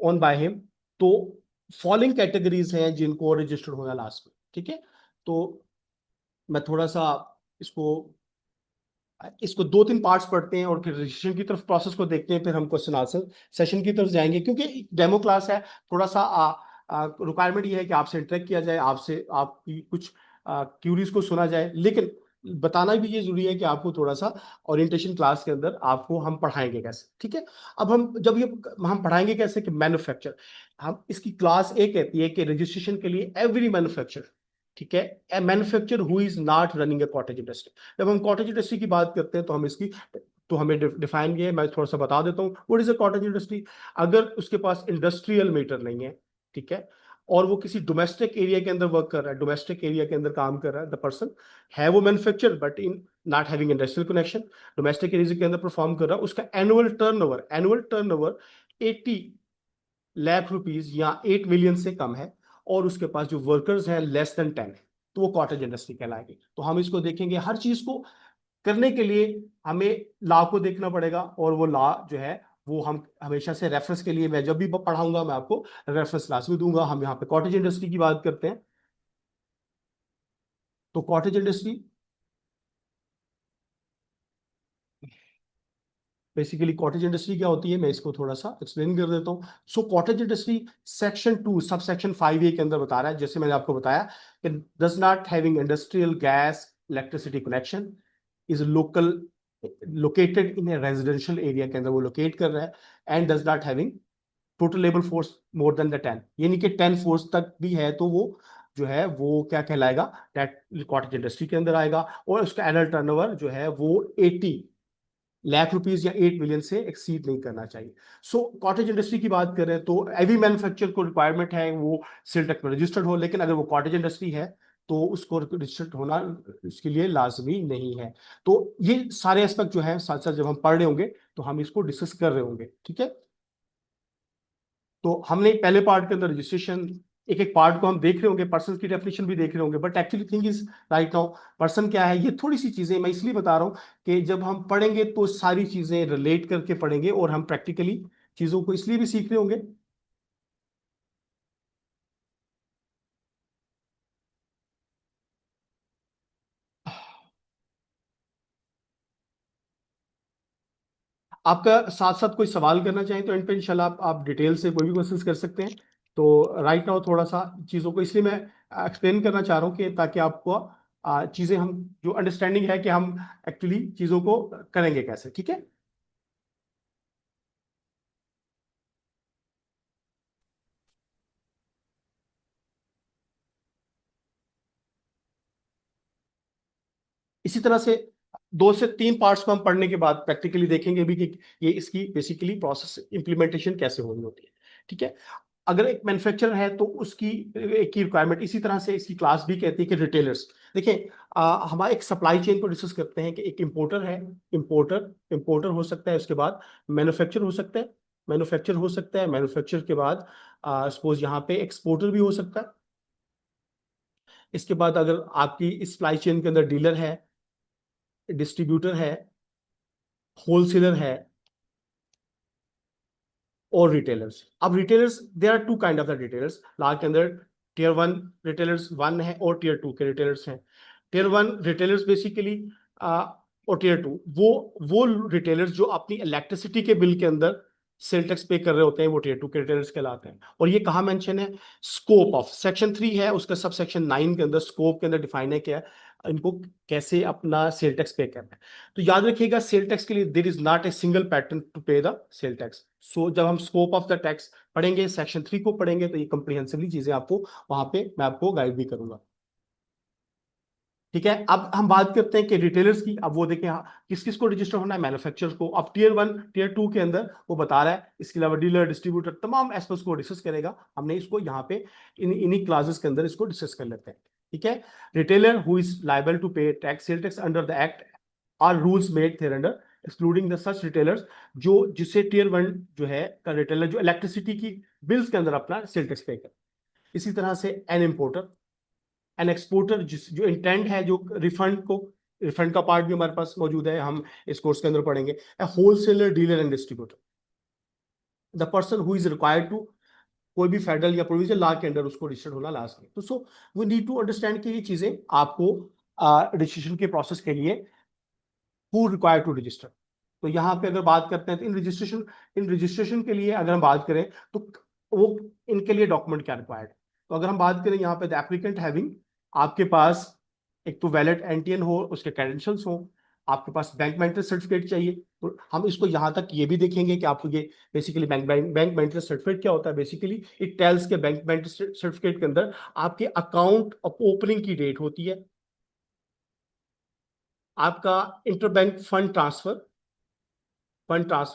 on by him. तो फॉलोइंग कैटेगरीज हैं जिनको रजिस्टर्ड होना लास्ट में, ठीक है। तो मैं थोड़ा सा इसको इसको 2-3 पार्ट्स पढ़ते हैं और फिर रजिस्ट्रेशन की तरफ प्रोसेस को देखते हैं, फिर हम क्वेश्चन आंसर सेशन की तरफ जाएंगे। क्योंकि डेमो क्लास है, थोड़ा सा रिक्वायरमेंट ये है कि आपसे इंटरेक्ट किया जाए, आपसे आपकी कुछ क्यूरीज को सुना जाए, लेकिन बताना भी ये जरूरी है कि आपको थोड़ा सा ओरिएंटेशन क्लास के अंदर आपको हम पढ़ाएंगे कैसे, ठीक है। अब हम जब ये हम पढ़ाएंगे कैसे कि मैन्युफैक्चर, हम इसकी क्लास ए कहती है कि रजिस्ट्रेशन के लिए एवरी मैन्युफैक्चर, ठीक है, a manufacture who is not running a cottage industry. जब हम कॉटेज इंडस्ट्री की बात करते हैं तो हम इसकी, तो हमें डिफाइन किया है, मैं थोड़ा सा बता देता हूँ what is a cottage industry. अगर उसके पास इंडस्ट्रियल मीटर नहीं है, ठीक है, और वो किसी डोमेस्टिक एरिया के अंदर वर्क कर रहा है, डोमेस्टिक एरिया के अंदर काम कर रहा है, द पर्सन है वो manufacture but in not having industrial connection, domestic area के अंदर परफॉर्म कर रहा है, उसका एनुअल टर्नओवर 80 लाख रुपीज या 8 मिलियन से कम है, और उसके पास जो वर्कर्स हैं लेस देन 10, तो वो कॉटेज इंडस्ट्री कहलाएगी। तो हम इसको देखेंगे, हर चीज को करने के लिए हमें लॉ को देखना पड़ेगा, और वो लॉ जो है वो हम हमेशा से रेफरेंस के लिए, मैं जब भी पढ़ाऊंगा मैं आपको रेफरेंस क्लास भी दूंगा। हम यहाँ पे कॉटेज इंडस्ट्री की बात करते हैं, तो cottage industry basically, cottage industry क्या होती है मैं इसको थोड़ा सा एक्सप्लेन कर देता हूँ। सो cottage industry section 2 sub section 5A के अंदर बता रहा है, जैसे मैंने आपको बताया कि does not having industrial gas electricity connection, is local located in A residential area के अंदर वो लोकेट कर रहा है, and does not having total labour force more than the 10, यानी कि 10 फोर्स तक भी है तो वो जो है वो क्या कहलाएगा, दैट कॉटेज इंडस्ट्री के अंदर आएगा, और उसका एनुअल टर्नओवर जो है वो 80 लाख रुपीज या 8 मिलियन से एक्सीड नहीं करना चाहिए। सो कॉटेज इंडस्ट्री की बात करें तो एवरी मैन्युफैक्चरर को रिक्वायरमेंट है वो सेल टैक्स में रजिस्टर्ड हो, लेकिन अगर वो कॉटेज इंडस्ट्री है तो उसको रजिस्टर्ड होना इसके लिए लाजमी नहीं है। तो ये सारे एस्पेक्ट जो है साथ साथ जब हम पढ़ रहे होंगे तो हम इसको डिस्कस कर रहे होंगे, ठीक है। तो हमने पहले पार्ट के अंदर रजिस्ट्रेशन, एक एक पार्ट को हम देख रहे होंगे, पर्सन की डेफिनेशन भी देख रहे होंगे, but actually thing is right now person क्या है, ये थोड़ी सी चीजें मैं इसलिए बता रहा हूँ कि जब हम पढ़ेंगे तो सारी चीजें रिलेट करके पढ़ेंगे, और हम प्रैक्टिकली चीजों को इसलिए भी सीख रहे होंगे। आपका साथ साथ कोई सवाल करना चाहें तो इन पे इंशाल्लाह आप डिटेल से कोई भी क्वेश्चंस कर सकते हैं। तो राइट नाउ थोड़ा सा चीज़ों को इसलिए मैं एक्सप्लेन करना चाह रहा हूँ कि ताकि आपको चीज़ें हम जो अंडरस्टैंडिंग है कि हम एक्चुअली चीज़ों को करेंगे कैसे, ठीक है। इसी तरह से 2 से 3 पार्ट्स को हम पढ़ने के बाद प्रैक्टिकली देखेंगे भी कि ये इसकी बेसिकली प्रोसेस इंप्लीमेंटेशन कैसे होनी होती है, ठीक है। अगर एक मैन्युफैक्चरर है तो उसकी एक ही रिक्वायरमेंट, इसी तरह से इसकी क्लास भी कहती है कि रिटेलर्स। देखिए हमारे एक सप्लाई चेन को डिस्कस करते हैं कि एक इंपोर्टर है, इंपोर्टर हो सकता है, उसके बाद मैन्युफैक्चर हो सकता है, मैन्युफैक्चर के बाद सपोज यहाँ पे एक्सपोर्टर भी हो सकता है। इसके बाद अगर आपकी इस सप्लाई चेन के अंदर डीलर है, डिस्ट्रीब्यूटर है, होलसेलर है, और रिटेलर्स। अब retailers there are two kind of the retailers, लाल के अंदर टियर 1 रिटेलर्स 1 है और टियर 2 के रिटेलर्स हैं। टियर 1 रिटेलर्स बेसिकली और टियर 2 वो रिटेलर्स जो अपनी इलेक्ट्रिसिटी के बिल के अंदर सेल टैक्स पे कर रहे होते हैं, वो टियर 2 के रिटेलर्स कहलाते हैं। और ये कहाँ मेंशन है, स्कोप ऑफ सेक्शन 3 है, उसका सब सेक्शन 9 के अंदर स्कोप के अंदर डिफाइन है क्या इनको कैसे अपना सेल टैक्स पे करना है। तो याद रखिएगा सेल टैक्स के लिए there is not a single pattern to pay the sale tax. So जब हम स्कोप ऑफ द टैक्स पढ़ेंगे, सेक्शन 3 को पढ़ेंगे, तो ये कंप्रीहेंसिवली चीजें आपको वहां पे मैं आपको गाइड भी करूंगा, ठीक है। अब हम बात करते हैं कि रिटेलर्स की। अब वो देखें किस किस को रजिस्टर होना है, मैन्युफैक्चरर्स को। अब टियर 1 टियर 2 के अंदर वो बता रहा है, इसके अलावा डीलर डिस्ट्रीब्यूटर तमाम एस्पेक्ट्स को डिस्कस करेगा। हमने इसको यहाँ पे इन्हीं क्लासेस के अंदर इसको डिस्कस कर लेते हैं, ठीक है। Retailer who is liable to pay tax sale tax under the act or rules made thereunder excluding the such retailers, जो जिससे टियर 1 जो है का रिटेलर जो इलेक्ट्रिसिटी की बिल्स के अंदर अपना सेल टैक्स पे करे। इसी तरह से एन इम्पोर्टर, एन एक्सपोर्टर जिस जो इंटेंट है, जो रिफंड का पार्ट भी हमारे पास मौजूद है, हम इस कोर्स के अंदर पढ़ेंगे। A wholesaler dealer and distributor, the person who is required to, कोई भी फेडरल या प्रोविजनल लॉ के अंदर उसको रजिस्टर्ड होना लाजमी। तो so we need to understand कि ये चीजें आपको रजिस्ट्रेशन के प्रोसेस के लिए हु रिक्वायर टू रजिस्टर। तो यहाँ पे अगर बात करते हैं तो इन रजिस्ट्रेशन के लिए अगर हम बात करें तो वो इनके लिए डॉक्यूमेंट क्या रिक्वायर्ड है। तो अगर हम बात करें यहाँ पे द एप्लीकेंट हैविंग, आपके पास एक तो वैलिड एनटीएन हो, उसके क्रेडेंशियल्स हो, आपके पास बैंक मेंटेनेंस सर्टिफिकेट चाहिए। तो हम इसको यहाँ तक ये भी देखेंगे कि आपको ये बेसिकली बैंक मेंटेनेंस सर्टिफिकेट क्या होता है। बेसिकली इट टेल्स के बैंक मेंटेनेंस सर्टिफिकेट के अंदर आपके अकाउंट ओपनिंग की डेट होती है, आपका इंटरबैंक फंड ट्रांसफर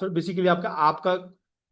बेसिकली आपका आपका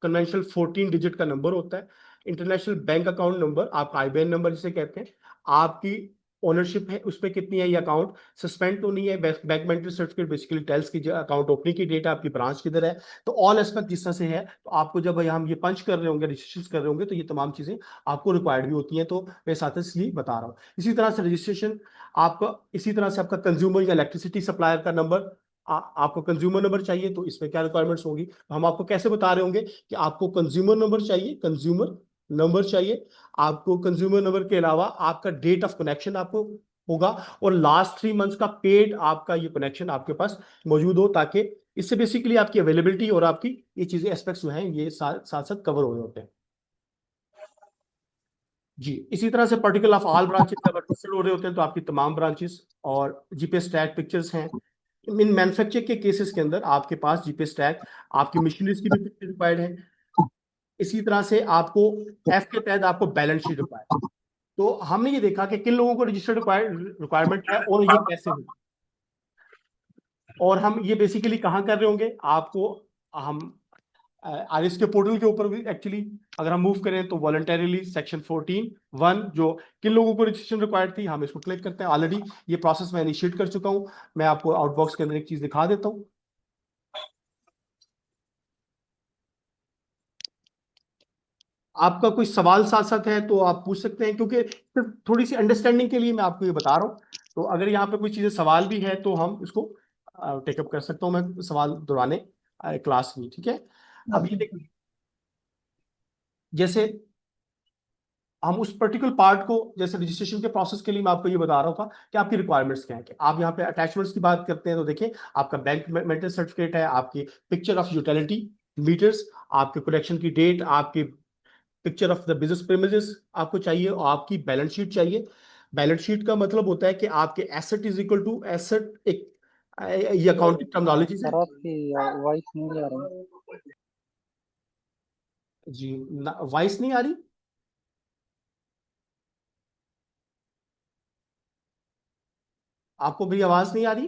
कन्वेंशनल 14 डिजिट का नंबर होता है। इंटरनेशनल बैंक अकाउंट नंबर, आपका आईबीएन नंबर जिसे कहते हैं, आपकी ओनरशिप है उस पर कितनी है, ये अकाउंट सस्पेंड तो नहीं है। Bank maintenance certificate basically tells की अकाउंट ओपनिंग की डेट है, आपकी ब्रांच किधर है। तो ऑल एस्पेक्ट जिस तरह से है, तो आपको जब हम ये पंच कर रहे होंगे, रजिस्ट्रेशन कर रहे होंगे, तो ये तमाम चीजें आपको रिक्वायर्ड भी होती हैं। तो मैं साथ इसलिए बता रहा हूँ। इसी तरह से रजिस्ट्रेशन आपका, इसी तरह से आपका कंज्यूमर या इलेक्ट्रिसिटी सप्लायर का नंबर, आपको कंज्यूमर नंबर चाहिए, तो इसमें क्या रिक्वायरमेंट्स होंगी, तो हम आपको कैसे बता रहे होंगे कि आपको कंज्यूमर नंबर चाहिए, कंज्यूमर नंबर चाहिए। आपको कंज्यूमर नंबर के अलावा आपका डेट ऑफ कनेक्शन आपको होगा, और लास्ट 3 मंथ्स का पेड आपका ये कनेक्शन आपके पास मौजूद हो, ताकि इससे बेसिकली आपकी अवेलेबिलिटी और आपकी ये चीजें एस्पेक्ट्स जो हैं ये साथ साथ कवर हो रहे होते हैं। जी, इसी तरह से पर्टिकुलर ऑफ ऑल ब्रांचेस जब रजिस्टर्ड हो रहे होते हैं, तो आपकी तमाम ब्रांचेस और जीपीएस टैग पिक्चर्स हैं। इन मैन्युफैक्चर के केसेस के अंदर आपके पास जीपीएस टैग, आपकी मशीनरीज की भी पिक्चर रिक्वायर्ड है। इसी तरह से आपको एफ के तहत आपको बैलेंस शीट रिक्वायर्ड। तो हमने ये देखा कि किन लोगों को रजिस्टर्ड रिक्वायरमेंट है और ये कैसे हो, और हम ये बेसिकली कहाँ कर रहे होंगे आपको, हम आरएस के पोर्टल के ऊपर भी एक्चुअली अगर हम मूव करें तो वॉलंटरीली सेक्शन 14(1) जो किन लोगों को रजिस्ट्रेशन रिक्वायर्ड थी, हम इसको क्लिक करते हैं। ऑलरेडी ये प्रोसेस मैं इनिशिएट कर चुका हूं। मैं आपको आउटबॉक्स के अंदर एक चीज दिखा देता हूं। आपका कोई सवाल साथ साथ है तो आप पूछ सकते हैं, क्योंकि सिर्फ थोड़ी सी अंडरस्टैंडिंग के लिए मैं आपको ये बता रहा हूँ। तो अगर यहाँ पे कोई चीजें सवाल भी है तो हम इसको टेकअप कर सकता हूँ मैं सवाल दौराने क्लास में, ठीक है। अब ये देखिए, जैसे हम उस पर्टिकुलर पार्ट को, जैसे रजिस्ट्रेशन के प्रोसेस के लिए मैं आपको ये बता रहा हूँ कि आपकी रिक्वायरमेंट्स क्या है। कि आप यहाँ पे अटैचमेंट्स की बात करते हैं तो देखिए, आपका बैंक मेंटेनेंस सर्टिफिकेट है, आपकी पिक्चर ऑफ यूटिलिटी मीटर्स, आपके कनेक्शन की डेट, आपकी picture of the business premises आपको चाहिए, और आपकी बैलेंस शीट चाहिए। बैलेंस शीट का मतलब होता है कि आपके asset is equal to asset, एक ये अकाउंटिंग टर्मिनोलॉजीज है। सर आपकी वॉइस नहीं आ रही। जी, वॉइस नहीं आ रही? आपको भी आवाज नहीं आ रही?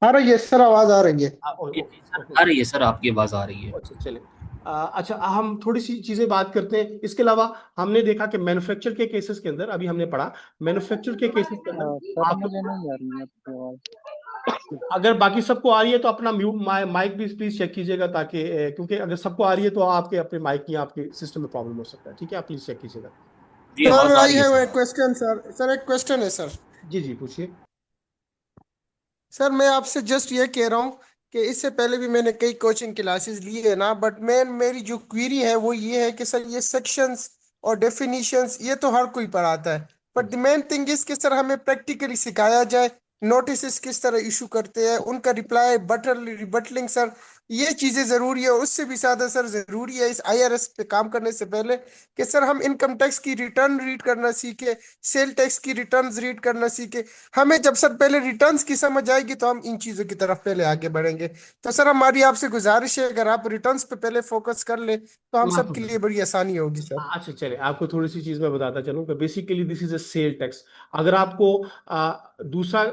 आ रही है सर, आवाज आ रही है। जी सर, आ रही है सर, आपकी आवाज आ रही है। अच्छा चले, अच्छा हम थोड़ी सी चीजें बात करते हैं। इसके अलावा हमने देखा कि मैन्युफैक्चर के केसेस के अंदर, अभी हमने पढ़ा मैन्युफैक्चर के केसेस के अंदर सर आप, मुझे नहीं आ रही है आपकी आवाज। अगर बाकी सबको आ रही है तो अपना म्यूट माइक भी प्लीज चेक कीजिएगा, ताकि क्योंकि अगर सबको आ रही है तो आपके अपने माइक या आपके सिस्टम में प्रॉब्लम हो सकता है, ठीक है। आप प्लीज चेक कीजिएगा। जी, सर आवाज आ आई रही है have a sir. Question sir एक क्वेश्चन है सर। जी जी, पूछिए। सर मैं आपसे जस्ट ये कह रहा हूँ कि इससे पहले भी मैंने कई कोचिंग क्लासेस ली है ना, बट मेरी जो क्वेरी है वो ये है कि सर ये सेक्शंस और डेफिनेशंस ये तो हर कोई पढ़ाता है, but the main thing is कि सर हमें प्रैक्टिकली सिखाया जाए। नोटिस किस तरह इशू करते हैं, उनका रिप्लाई रिबटलिंग सर, ये चीजें जरूरी है। उससे भी ज्यादा सर जरूरी है इस आईआरएस पे काम करने से पहले कि सर हम इनकम टैक्स की रिटर्न रीड करना सीखे, सेल टैक्स की रिटर्न्स रीड करना सीखे। हमें जब सर पहले रिटर्न्स की समझ आएगी तो हम इन चीजों की तरफ पहले आगे बढ़ेंगे। तो सर हमारी आपसे गुजारिश है, अगर आप रिटर्न्स पे पहले फोकस कर ले तो हम माफ सबके कर, लिए बड़ी आसानी होगी सर। अच्छा चले, आपको थोड़ी सी चीज मैं बताता चलूं कि basically this is a sale tax. अगर आपको दूसरा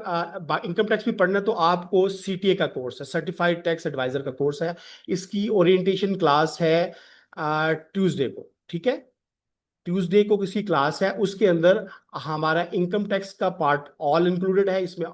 इनकम टैक्स भी पढ़ना है तो आपको सीटीए का कोर्स है, सर्टिफाइड टैक्स एडवाइजर का कोर्स है। इसकी ओरिएंटेशन क्लास है ट्यूसडे को, ठीक है। ट्यूसडे को किसी क्लास है, उसके अंदर हमारा इनकम टैक्स का पार्ट ऑल इंक्लूडेड है। इसमें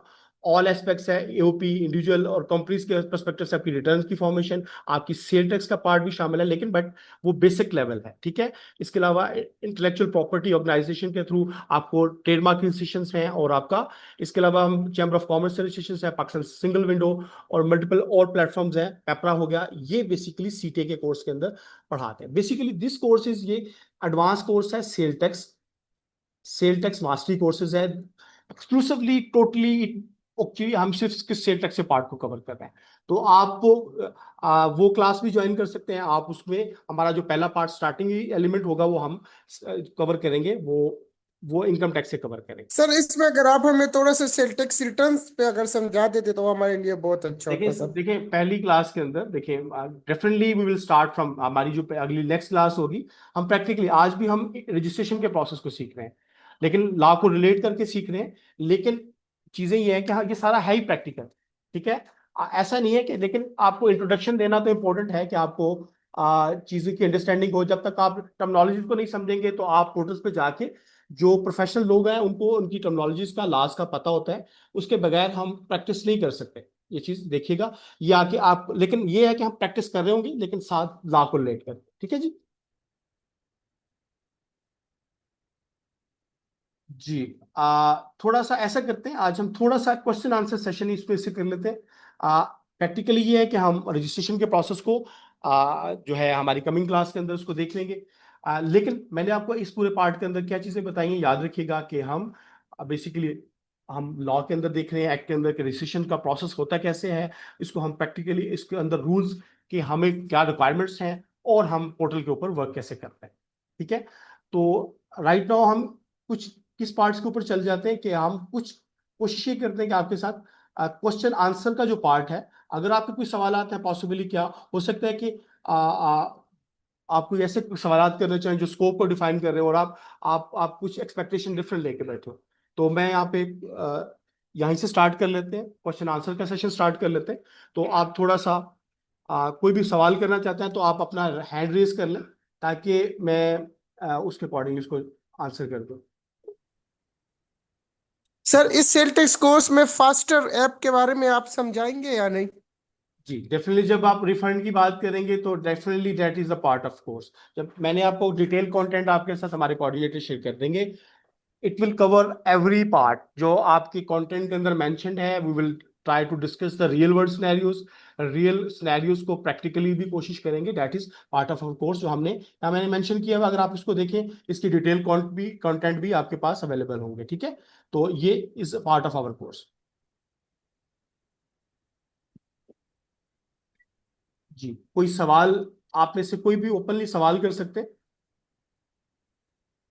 ऑल एस्पेक्ट्स है, एओपी, इंडिविजुअल और कंपनीज के पर्सपेक्टिव से आपकी रिटर्न्स की फॉर्मेशन, आपकी सेल टैक्स का पार्ट भी शामिल है, लेकिन बट वो बेसिक लेवल है, ठीक है। इसके अलावा इंटेलेक्चुअल प्रॉपर्टी ऑर्गेनाइजेशन के थ्रू आपको ट्रेडमार्क रजिस्ट्रेशन हैं, और आपका इसके अलावा हम चैम्बर ऑफ कॉमर्स रजिस्ट्रेशन है, पाकिस्तान सिंगल विंडो और मल्टीपल और प्लेटफॉर्म्स हैं, पेपरा हो गया। ये बेसिकली सीटीए के कोर्स के अंदर पढ़ाते हैं। बेसिकली दिस कोर्स इज ये एडवांस कोर्स है, सेल टैक्स मास्टरी कोर्सेज है, एक्सक्लूसिवली टोटली। एक्चुअली हम सिर्फ किस सेल टैक्स के पार्ट को कवर कर रहे हैं, तो आपको वो क्लास भी ज्वाइन कर सकते हैं आप। उसमें हमारा जो पहला पार्ट स्टार्टिंग एलिमेंट होगा वो हम कवर करेंगे, वो वो इनकम टैक्स से कवर करेंगे। सर इसमें अगर आप हमें थोड़ा सा सेल टैक्स रिटर्न्स पे अगर समझा देते तो हमारे लिए बहुत अच्छा होता देखिए सर। देखिए पहली क्लास के अंदर देखिए definitely we will start from, हमारी जो अगली नेक्स्ट क्लास होगी, हम प्रैक्टिकली आज भी हम रजिस्ट्रेशन के प्रोसेस को सीख रहे हैं, लेकिन लॉ को रिलेट करके सीख रहे हैं। लेकिन चीजें ये है कि हाँ ये सारा है ही प्रैक्टिकल, ठीक है। ऐसा नहीं है कि, लेकिन आपको इंट्रोडक्शन देना तो इम्पोर्टेंट है कि आपको चीजों की अंडरस्टैंडिंग हो। जब तक आप टर्मिनोलॉजी को नहीं समझेंगे तो आप पोर्टल्स पे जाके जो प्रोफेशनल लोग हैं उनको उनकी टर्मिनोलॉजीज का लॉज का पता होता है, उसके बगैर हम प्रैक्टिस नहीं कर सकते। ये चीज देखिएगा, ये आके आप, लेकिन ये है कि हम प्रैक्टिस कर रहे होंगे लेकिन साथ लॉ को रिलेट कर, ठीक है जी। जी थोड़ा सा ऐसा करते हैं, आज हम थोड़ा सा क्वेश्चन आंसर सेशन इसमें से कर लेते हैं। प्रैक्टिकली ये है कि हम रजिस्ट्रेशन के प्रोसेस को जो है हमारी कमिंग क्लास के अंदर उसको देख लेंगे। लेकिन मैंने आपको इस पूरे पार्ट के अंदर क्या चीजें बताई हैं, याद रखिएगा कि हम बेसिकली हम लॉ के अंदर देख रहे हैं, एक्ट के अंदर कि रजिस्ट्रेशन का प्रोसेस होता कैसे है, इसको हम प्रैक्टिकली इसके अंदर रूल्स कि हमें क्या रिक्वायरमेंट्स हैं और हम पोर्टल के ऊपर वर्क कैसे करते हैं, ठीक है। तो राइट नाउ हम कुछ किस पार्ट्स के ऊपर चल जाते हैं कि हम कुछ कोशिश ये करते हैं कि आपके साथ क्वेश्चन आंसर का जो पार्ट है, अगर आपके कोई सवाल आते हैं, पॉसिबली क्या हो सकता है कि आप कोई ऐसे सवाल करना चाहें जो स्कोप को डिफाइन कर रहे हो और आप कुछ एक्सपेक्टेशन डिफरेंट लेके बैठे हो। तो मैं यहाँ पे यहीं से स्टार्ट कर लेते हैं, क्वेश्चन आंसर का सेशन स्टार्ट कर लेते हैं। तो आप थोड़ा सा कोई भी सवाल करना चाहते हैं तो आप अपना हैंड रेज कर लें ताकि मैं उसके अकॉर्डिंग इसको आंसर कर दूं। सर इस सेल टैक्स कोर्स में फास्टर ऐप के बारे में आप समझाएंगे या नहीं? जी डेफिनेटली, जब आप रिफंड की बात करेंगे तो definitely that is the part of course. जब मैंने आपको डिटेल कंटेंट आपके साथ हमारे कोऑर्डिनेटर शेयर कर देंगे, it will cover every part जो आपके कंटेंट के अंदर मेंशन्ड है। We will try to discuss the real world scenarios, real scenarios को प्रैक्टिकली भी कोशिश करेंगे। That is part of our course जो मैंने मेंशन किया है। अगर आप इसको देखें, इसकी डिटेल कंटेंट भी आपके पास अवेलेबल होंगे, ठीक है। तो ये is part of our course. जी कोई सवाल, आप में से कोई भी ओपनली सवाल कर सकते हैं,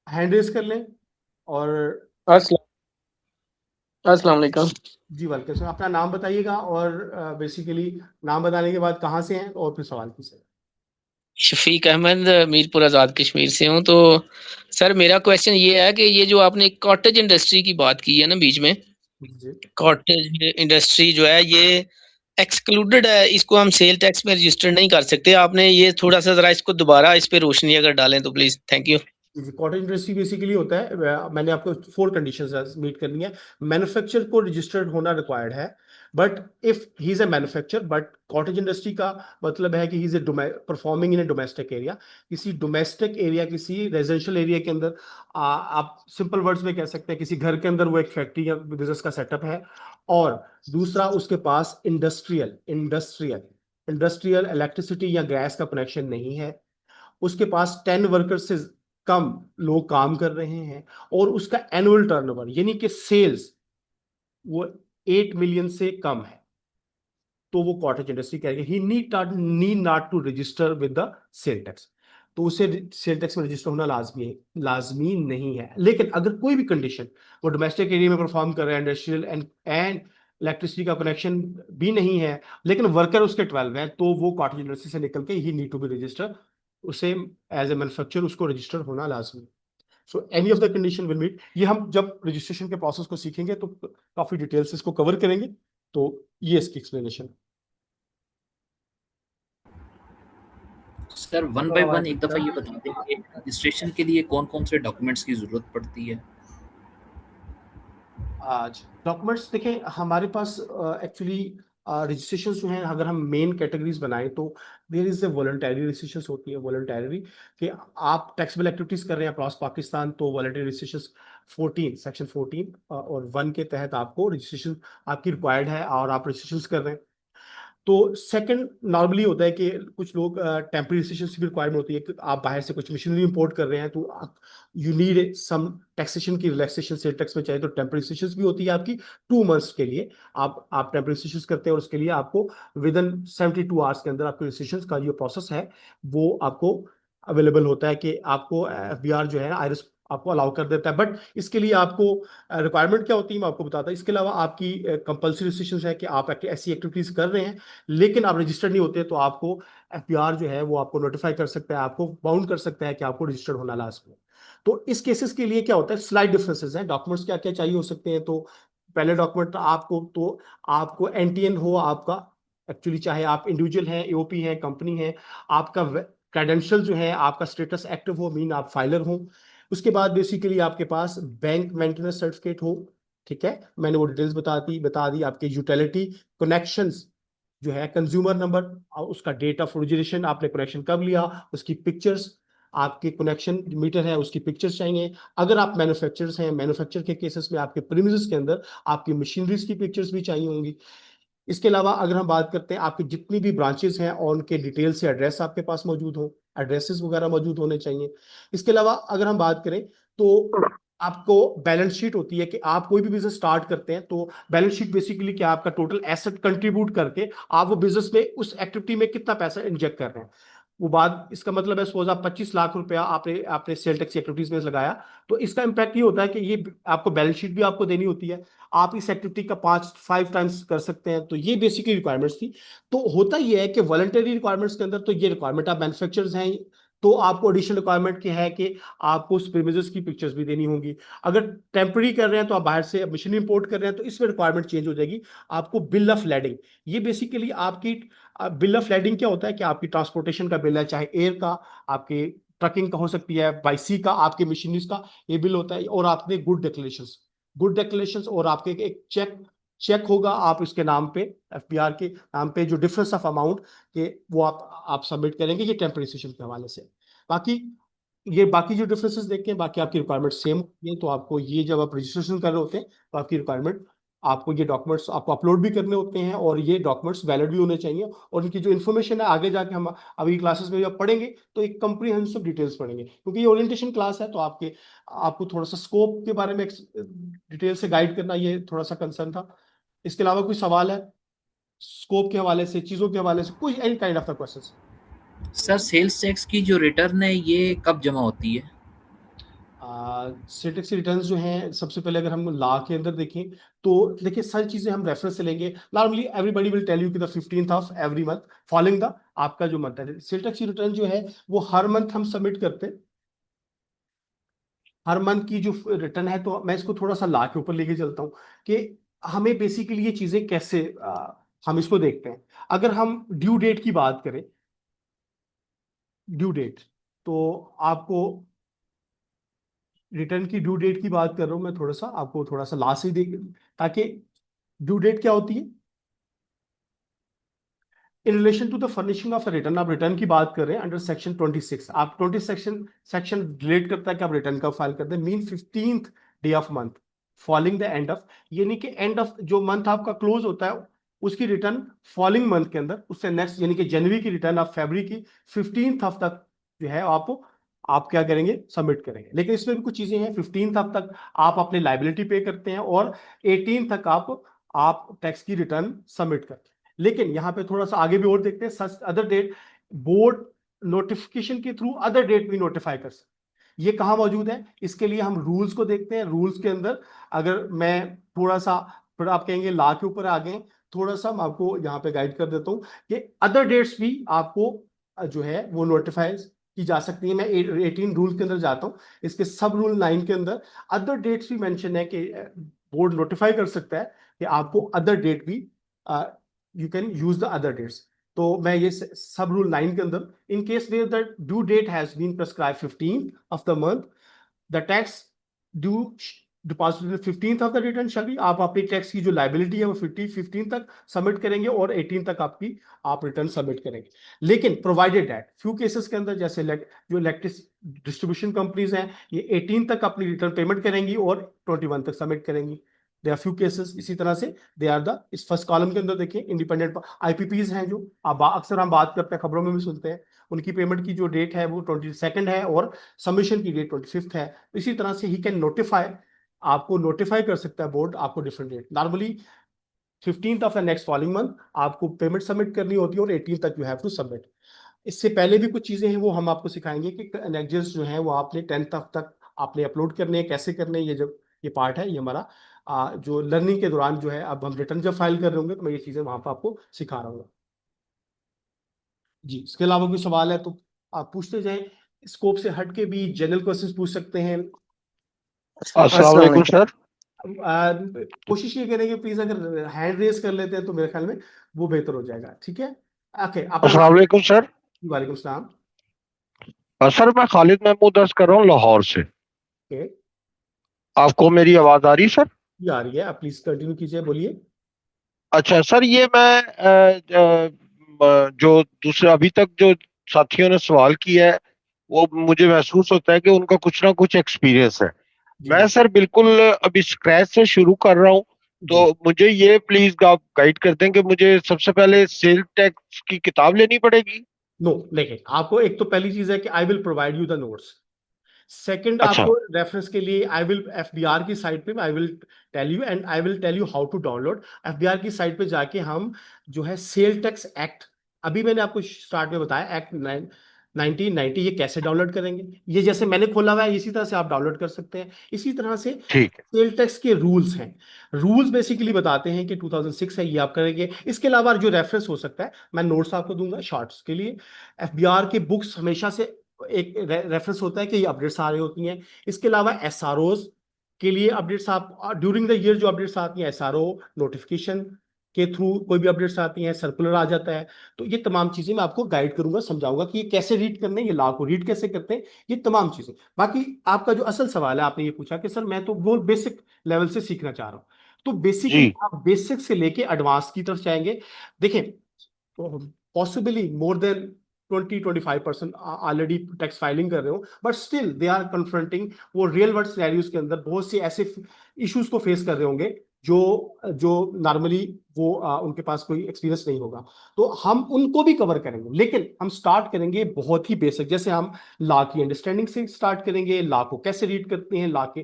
हैंड रेज कर लें। और अस्सलाम वालेकुम। जी वेलकम सर, अपना नाम बताइएगा और बेसिकली नाम बताने के बाद कहाँ से हैं और फिर सवाल कीजिए। शफीक अहमद, मीरपुर आज़ाद कश्मीर से हूँ। तो सर मेरा क्वेश्चन ये है कि ये जो आपने कॉटेज इंडस्ट्री की बात की है ना बीच में, जी कॉटेज इंडस्ट्री जो है ये एक्सक्लूडेड है, इसको हम सेल टैक्स में रजिस्टर नहीं कर सकते। आपने ये थोड़ा सा जरा इसको दोबारा इस पे रोशनी अगर डालें तो प्लीज, थैंक यू। जी कॉटेज इंडस्ट्री बेसिकली होता है, मैंने आपको 4 कंडीशंस मीट करनी है। मैन्युफैक्चर को रजिस्टर्ड होना रिक्वायर्ड है, but if he is a manufacture, but cottage industry का मतलब है कि he is a performing in A domestic area, किसी डोमेस्टिक एरिया, किसी रेजिडेंशियल एरिया के अंदर। आप सिंपल वर्ड्स में कह सकते हैं किसी घर के अंदर वो एक फैक्ट्री या बिजनेस का सेटअप है। और दूसरा, उसके पास इंडस्ट्रियल इंडस्ट्रियल इंडस्ट्रियल इलेक्ट्रिसिटी या गैस का कनेक्शन नहीं है, उसके पास 10 वर्कर से कम लोग काम कर रहे हैं, और उसका एनुअल टर्नओवर यानी कि सेल्स वो 8 मिलियन से कम है, तो वो कॉटेज इंडस्ट्री कहेगा he need not to register with the sale tax. तो उसे सेल टैक्स में रजिस्टर होना लाजमी नहीं है। लेकिन अगर कोई भी कंडीशन, वो डोमेस्टिक एरिया में परफॉर्म कर रहा है, इंडस्ट्रियल एंड इलेक्ट्रिसिटी का कनेक्शन भी नहीं है, लेकिन वर्कर उसके 12 है, तो वो कॉटेज इंडस्ट्री से निकल के ही नीड टू बी रजिस्टर, उसे एज ए मैन्युफैक्चरर उसको रजिस्टर होना लाजमी। So any of the condition will meet. ये हम जब रजिस्ट्रेशन के प्रोसेस को सीखेंगे तो काफी डिटेल से इसको कवर करेंगे। तो ये इसकी explanation. Sir one by one एक दफा ये बता दें कि रजिस्ट्रेशन के लिए कौन कौन से डॉक्यूमेंट्स की जरूरत पड़ती है। आज डॉक्यूमेंट्स देखें, हमारे पास एक्चुअली रजिस्ट्रेशन जो है, अगर हम मेन कैटेगरीज बनाएं तो there is a voluntary registration होती है। वॉलंटरी कि आप टैक्सेबल एक्टिविटीज कर रहे हैं अक्रॉस पाकिस्तान, तो वॉलंटरी रजिस्ट्रेशन 14 सेक्शन 14 और 1 के तहत आपको रजिस्ट्रेशन आपकी रिक्वायर्ड है और आप रजिस्ट्रेशन कर रहे हैं। तो सेकंड नॉर्मली होता है कि कुछ लोग टेम्परेरी रजिस्ट्रेशन की रिक्वायरमेंट होती है कि आप बाहर से कुछ मशीनरी इंपोर्ट कर रहे हैं, तो यू नीड सम टैक्सेशन की रिलैक्सेशन, सेल टैक्स में चाहिए, तो टेम्परेरी रजिस्ट्रेशन भी होती है आपकी 2 मंथ्स के लिए। आप टेम्परेरी रजिस्ट्रेशन करते हैं और उसके लिए आपको विद इन 72 आवर्स के अंदर आपके रजिस्ट्रेशन का जो प्रोसेस है वो आपको अवेलेबल होता है कि आपको FBR जो है, आयरस आपको अलाउ कर देता है। बट इसके लिए आपको रिक्वायरमेंट क्या होती है मैं आपको बताता हूँ। इसके अलावा आपकी कंपल्सरी रिस्ट्रिक्शंस है कि आप ऐसी एक्टिविटीज कर रहे हैं लेकिन आप रजिस्टर्ड नहीं होते, तो आपको एफपीआर जो है वो आपको नोटिफाई कर सकता है, आपको बाउंड कर सकता है कि आपको रजिस्टर्ड होना लास्ट में। तो इस केसेस के लिए क्या होता है, स्लाइड डिफरेंसेस हैं, डॉक्यूमेंट्स क्या क्या चाहिए हो सकते हैं। तो पहले डॉक्यूमेंट आपको एनटीएन हो आपका, एक्चुअली चाहे आप इंडिविजुअल हैं, एओपी हैं, कंपनी है, आपका क्रेडेंशियल जो है, आपका स्टेटस एक्टिव हो, मीन आप फाइलर हो। उसके बाद बेसिकली आपके पास बैंक मेंटेनेंस सर्टिफिकेट हो, ठीक है, मैंने वो डिटेल्स बता दी। आपके यूटिलिटी कनेक्शंस जो है, कंज्यूमर नंबर और उसका डेट ऑफ ओरिजिनेशन, आपने कनेक्शन कब लिया, उसकी पिक्चर्स, आपके कनेक्शन मीटर है उसकी पिक्चर्स चाहिए। अगर आप मैन्युफैक्चरर्स हैं, मैन्युफैक्चर के केसेस में आपके प्रीमिसेस के अंदर आपकी मशीनरीज की पिक्चर्स भी चाहिए होंगी। इसके अलावा अगर हम बात करते हैं, आपकी जितनी भी ब्रांचेस हैं और उनके डिटेल से एड्रेस आपके पास मौजूद हो, एड्रेसेस वगैरह मौजूद होने चाहिए। इसके अलावा अगर हम बात करें तो आपको बैलेंस शीट होती है कि आप कोई भी बिजनेस स्टार्ट करते हैं तो बैलेंस शीट बेसिकली क्या, आपका टोटल एसेट कंट्रीब्यूट करके आप वो बिजनेस में उस एक्टिविटी में कितना पैसा इंजेक्ट कर रहे हैं। वो बात, इसका मतलब है सपोज आप 25 लाख रुपया आपने आपने सेल टैक्स एक्टिविटीज में लगाया, तो इसका इंपैक्ट ये होता है कि ये आपको बैलेंस शीट भी आपको देनी होती है, आप इस एक्टिविटी का 5 टाइम्स कर सकते हैं। तो ये बेसिकली रिक्वायरमेंट्स थी। तो होता ये है कि वॉलंटरी रिक्वायरमेंट्स के अंदर तो ये रिक्वायरमेंट, आप मैन्युफैक्चरर्स हैं तो आपको एडिशनल रिक्वायरमेंट क्या है कि आपको उस प्रीमिसेस की पिक्चर्स भी देनी होंगी। अगर टेम्पररी कर रहे हैं तो आप बाहर से मशीन इंपोर्ट कर रहे हैं तो इसमें रिक्वायरमेंट चेंज हो जाएगी। आपको बिल ऑफ लैडिंग, ये बेसिकली आपकी बिल ऑफ लैडिंग क्या होता है कि आपकी ट्रांसपोर्टेशन का बिल है, चाहे एयर का, आपके ट्रकिंग का हो सकती है, बाई सी का, आपके मशीनरीज का ये बिल होता है, और आपने गुड डिक्लेरेशंस और आपके एक चेक होगा आप इसके नाम पे, एफपीआर के नाम पे, जो डिफरेंस ऑफ अमाउंट के वो आप सबमिट करेंगे, ये टेम्पररी सिचुएशन के हवाले से। बाकी ये बाकी जो डिफरेंसेस देखें, बाकी आपकी रिक्वायरमेंट सेम होती है। तो आपको ये जब आप रजिस्ट्रेशन कर रहे होते हैं तो आपकी रिक्वायरमेंट, आपको ये डॉक्यूमेंट्स आपको अपलोड भी करने होते हैं और ये डॉक्यूमेंट्स वैलिड भी होने चाहिए। और इनकी जो इन्फॉर्मेशन है आगे जाके हम अभी क्लासेस में जब पढ़ेंगे तो एक कंप्रीहेंसिव डिटेल्स पढ़ेंगे, क्योंकि ये ओरिएंटेशन क्लास है तो आपको थोड़ा सा स्कोप के बारे में डिटेल से गाइड करना ये थोड़ा सा कंसर्न था। इसके अलावा कोई सवाल है स्कोप के हवाले से, चीजों के हवाले से, कोई any kind of the questions? Sir sales tax की जो रिटर्न है ये कब जमा होती है? सेल टैक्स रिटर्न जो हैं, सबसे पहले अगर हम लॉ के अंदर देखें तो देखिए सारी चीजें हम रेफरेंस से लेंगे। Normally everybody will tell you कि the 15th of every month following the, आपका जो मंथ है सेल टैक्स रिटर्न जो है वो हर मंथ हम सबमिट करते हैं। हर मंथ की जो रिटर्न है, तो मैं इसको थोड़ा सा लॉ के ऊपर लेके चलता हूँ कि हमें बेसिकली ये चीजें कैसे हम इसको देखते हैं। अगर हम ड्यू डेट की बात करें, ड्यू डेट, तो आपको रिटर्न की ड्यू डेट की बात कर रहा हूं मैं, थोड़ा सा आपको थोड़ा सा लास्ट ही देख, ताकि ड्यू डेट क्या होती है in relation to the furnishing of return. आप रिटर्न की बात कर रहे हैं अंडर सेक्शन 26, आप 20 सेक्शन रिलेट करता है कि आप रिटर्न कब फाइल करते हैं, mean 15th day of month following the end of, यानी कि एंड ऑफ जो मंथ आपका क्लोज होता है उसकी रिटर्न फॉलोइंग मंथ के अंदर, उससे नेक्स्ट यानी कि जनवरी की रिटर्न आप फरवरी की 15th ऑफ तक जो है आप क्या करेंगे, सबमिट करेंगे। लेकिन इसमें भी कुछ चीजें हैं, 15th ऑफ तक आप अपनी लाइबिलिटी पे करते हैं और 18 तक आप टैक्स की रिटर्न सबमिट करते हैं। लेकिन यहां पे थोड़ा सा आगे भी और देखते हैं, such other date board notification के थ्रू अदर डेट भी नोटिफाई कर सकते। ये कहां मौजूद है, इसके लिए हम रूल्स को देखते हैं। रूल्स के अंदर अगर मैं थोड़ा सा, फिर आप कहेंगे लॉ के ऊपर आ गए, थोड़ा सा मैं आपको यहाँ पे गाइड कर देता हूँ कि अदर डेट्स भी आपको जो है वो नोटिफाई की जा सकती है। मैं 18 रूल के अंदर जाता हूँ, इसके सब रूल 9 के अंदर अदर डेट्स भी मेंशन है कि बोर्ड नोटिफाई कर सकता है कि आपको अदर डेट भी, you can use the other dates. तो मैं ये सब रूल 9 के अंदर, in case where the due date has been prescribe 15th of the month, the tax due deposited 15th of the return shall be, आप अपनी tax की जो लाइबिलिटी है वो 15 तक सबमिट करेंगे और 18 तक आप रिटर्न सबमिट करेंगे। लेकिन प्रोवाइडेड दैट फ्यू केसेस के अंदर, जैसे जो इलेक्ट्रिक डिस्ट्रीब्यूशन कंपनीज हैं, ये 18 तक अपनी रिटर्न पेमेंट करेंगी और 21 तक सबमिट करेंगी। They are few cases. इसी तरह से दे आर द, इस फर्स्ट कॉलम के अंदर देखिए इंडिपेंडेंट आईपीपीज हैं जो अक्सर हम बात करते हैं, खबरों में भी सुनते हैं, उनकी पेमेंट की जो डेट है वो 22 है और सबमिशन की डेट 25 है। इसी तरह से ही कैन नोटिफाई, आपको नोटिफाई कर सकता है बोर्ड आपको different date, normally 15th of the next following month आपको पेमेंट सबमिट करनी होती है और 18 तक यू हैव टू सबमिट। इससे पहले भी कुछ चीजें हैं वो हम आपको सिखाएंगे कि एनेक्जर्स जो हैं वो आपने 10th तक आपने अपलोड करने हैं, कैसे करने हैं, ये जब ये पार्ट है, ये हमारा जो लर्निंग के दौरान जो है, अब हम रिटर्न जब फाइल कर रहे होंगे तो मैं ये चीजें वहां पर आपको सिखा रहा हूँ जी। इसके अलावा कोई सवाल है तो आप पूछते जाएं। स्कोप से हट के भी जनरल क्वेश्चंस पूछ सकते हैं। अस्सलाम वालेकुम सर। कोशिश ये करेंगे प्लीज, अगर हैंड रेज कर लेते हैं तो मेरे ख्याल में वो बेहतर हो जाएगा। ठीक है, ओके। अपना अस्सलाम वालेकुम सर। वालेकुम सलाम। सर मैं खालिद महमूद अर्ज कर रहा हूँ लाहौर से। ओके, आपको मेरी आवाज आ रही है सर? ये आ रही है, आप प्लीज कंटिन्यू कीजिए, बोलिए। अच्छा सर, ये मैं जो दूसरे अभी तक जो साथियों ने सवाल किया है वो मुझे महसूस होता है कि उनका कुछ ना कुछ एक्सपीरियंस है। जी मैं सर बिल्कुल अभी स्क्रैच से शुरू कर रहा हूँ, जी। तो मुझे ये प्लीज आप गाइड कर दें कि मुझे सबसे पहले सेल टैक्स की किताब लेनी पड़ेगी? नो, देखिए, आपको एक तो पहली चीज है कि I will provide you the notes. Second, अच्छा आपको रेफरेंस के लिए आई विल एफबीआर की साइट पे I will tell you, and I will tell you how to download. FBR की साइट पे जाके हम जो है सेल टैक्स एक्ट, अभी मैंने आपको स्टार्ट में बताया, एक्ट 1990, ये कैसे डाउनलोड करेंगे। ये जैसे मैंने खोला हुआ है इसी तरह से आप डाउनलोड कर सकते हैं। इसी तरह से ठीक है। सेल टैक्स के रूल्स हैं। रूल्स बेसिकली बताते हैं कि 2006 है, ये आप करेंगे। इसके अलावा जो रेफरेंस हो सकता है मैं नोट्स आपको दूंगा शॉर्ट्स के लिए। एफबीआर के बुक्स हमेशा से एक रेफरेंस होता है कि ये अपडेट्स आ रही होती हैं। इसके अलावा एसआरओज के लिए अपडेट्स, आप ड्यूरिंग द ईयर जो अपडेट्स आती हैं, एसआरओ नोटिफिकेशन के थ्रू कोई भी अपडेट्स आती हैं, सर्कुलर आ जाता है, तो ये तमाम चीजें मैं आपको गाइड करूंगा, समझाऊंगा कि ये कैसे रीड करने हैं, ये लॉ को रीड कैसे करते हैं, ये तमाम चीजें। बाकी आपका जो असल सवाल है, आपने ये पूछा कि सर मैं तो वो बेसिक लेवल से सीखना चाह रहा हूँ, तो बेसिकली जी आप बेसिक से लेके एडवांस की तरफ जाएंगे। देखें, possibly more than 20-25% already tax filing कर रहे हो, but still they are confronting, वो रियल वर्ल्ड सिनेरियोज के अंदर बहुत से ऐसे इश्यूज को फेस कर रहे होंगे जो जो नॉर्मली वो उनके पास कोई एक्सपीरियंस नहीं होगा। तो हम उनको भी कवर करेंगे, लेकिन हम स्टार्ट करेंगे बहुत ही बेसिक, जैसे हम लॉ की अंडरस्टैंडिंग से स्टार्ट करेंगे, लॉ को कैसे रीड करते हैं, लॉ के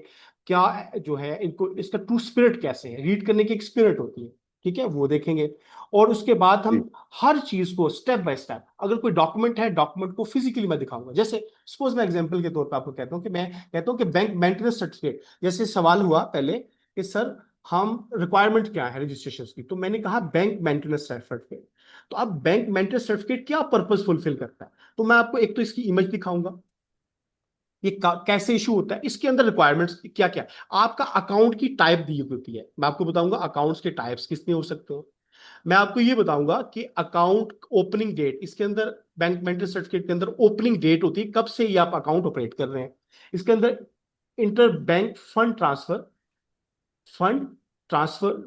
क्या जो है, इनको इसका ट्रू स्पिरिट कैसे है, रीड करने की एक स्पिरिट होती है, ठीक है, वो देखेंगे। और उसके बाद हम हर चीज को स्टेप बाय स्टेप, अगर कोई डॉक्यूमेंट है, डॉक्यूमेंट को फिजिकली मैं दिखाऊंगा। जैसे सपोज मैं एग्जांपल के तौर पे आपको कहता हूं कि मैं कहता हूं कि बैंक मेंटेनेंस सर्टिफिकेट, जैसे सवाल हुआ पहले कि सर हम रिक्वायरमेंट क्या है रजिस्ट्रेशन की, तो मैंने कहा बैंक मेंटेनेंस सर्टिफिकेट। तो अब बैंक मेंटेनेंस सर्टिफिकेट क्या पर्पस फुलफिल करता है, तो मैं आपको एक तो इसकी इमेज दिखाऊंगा, ये कैसे इशू होता है, इसके अंदर रिक्वायरमेंट्स क्या क्या है, आपका अकाउंट की टाइप दी होती है, मैं आपको बताऊंगा अकाउंट्स के टाइप्स कितने हो सकते हैं। मैं आपको ये बताऊंगा कि अकाउंट ओपनिंग डेट, इसके अंदर बैंक मेंटेनेंस सर्टिफिकेट के अंदर ओपनिंग डेट होती है, कब से ये आप अकाउंट ऑपरेट कर रहे हैं। इसके अंदर inter bank fund transfer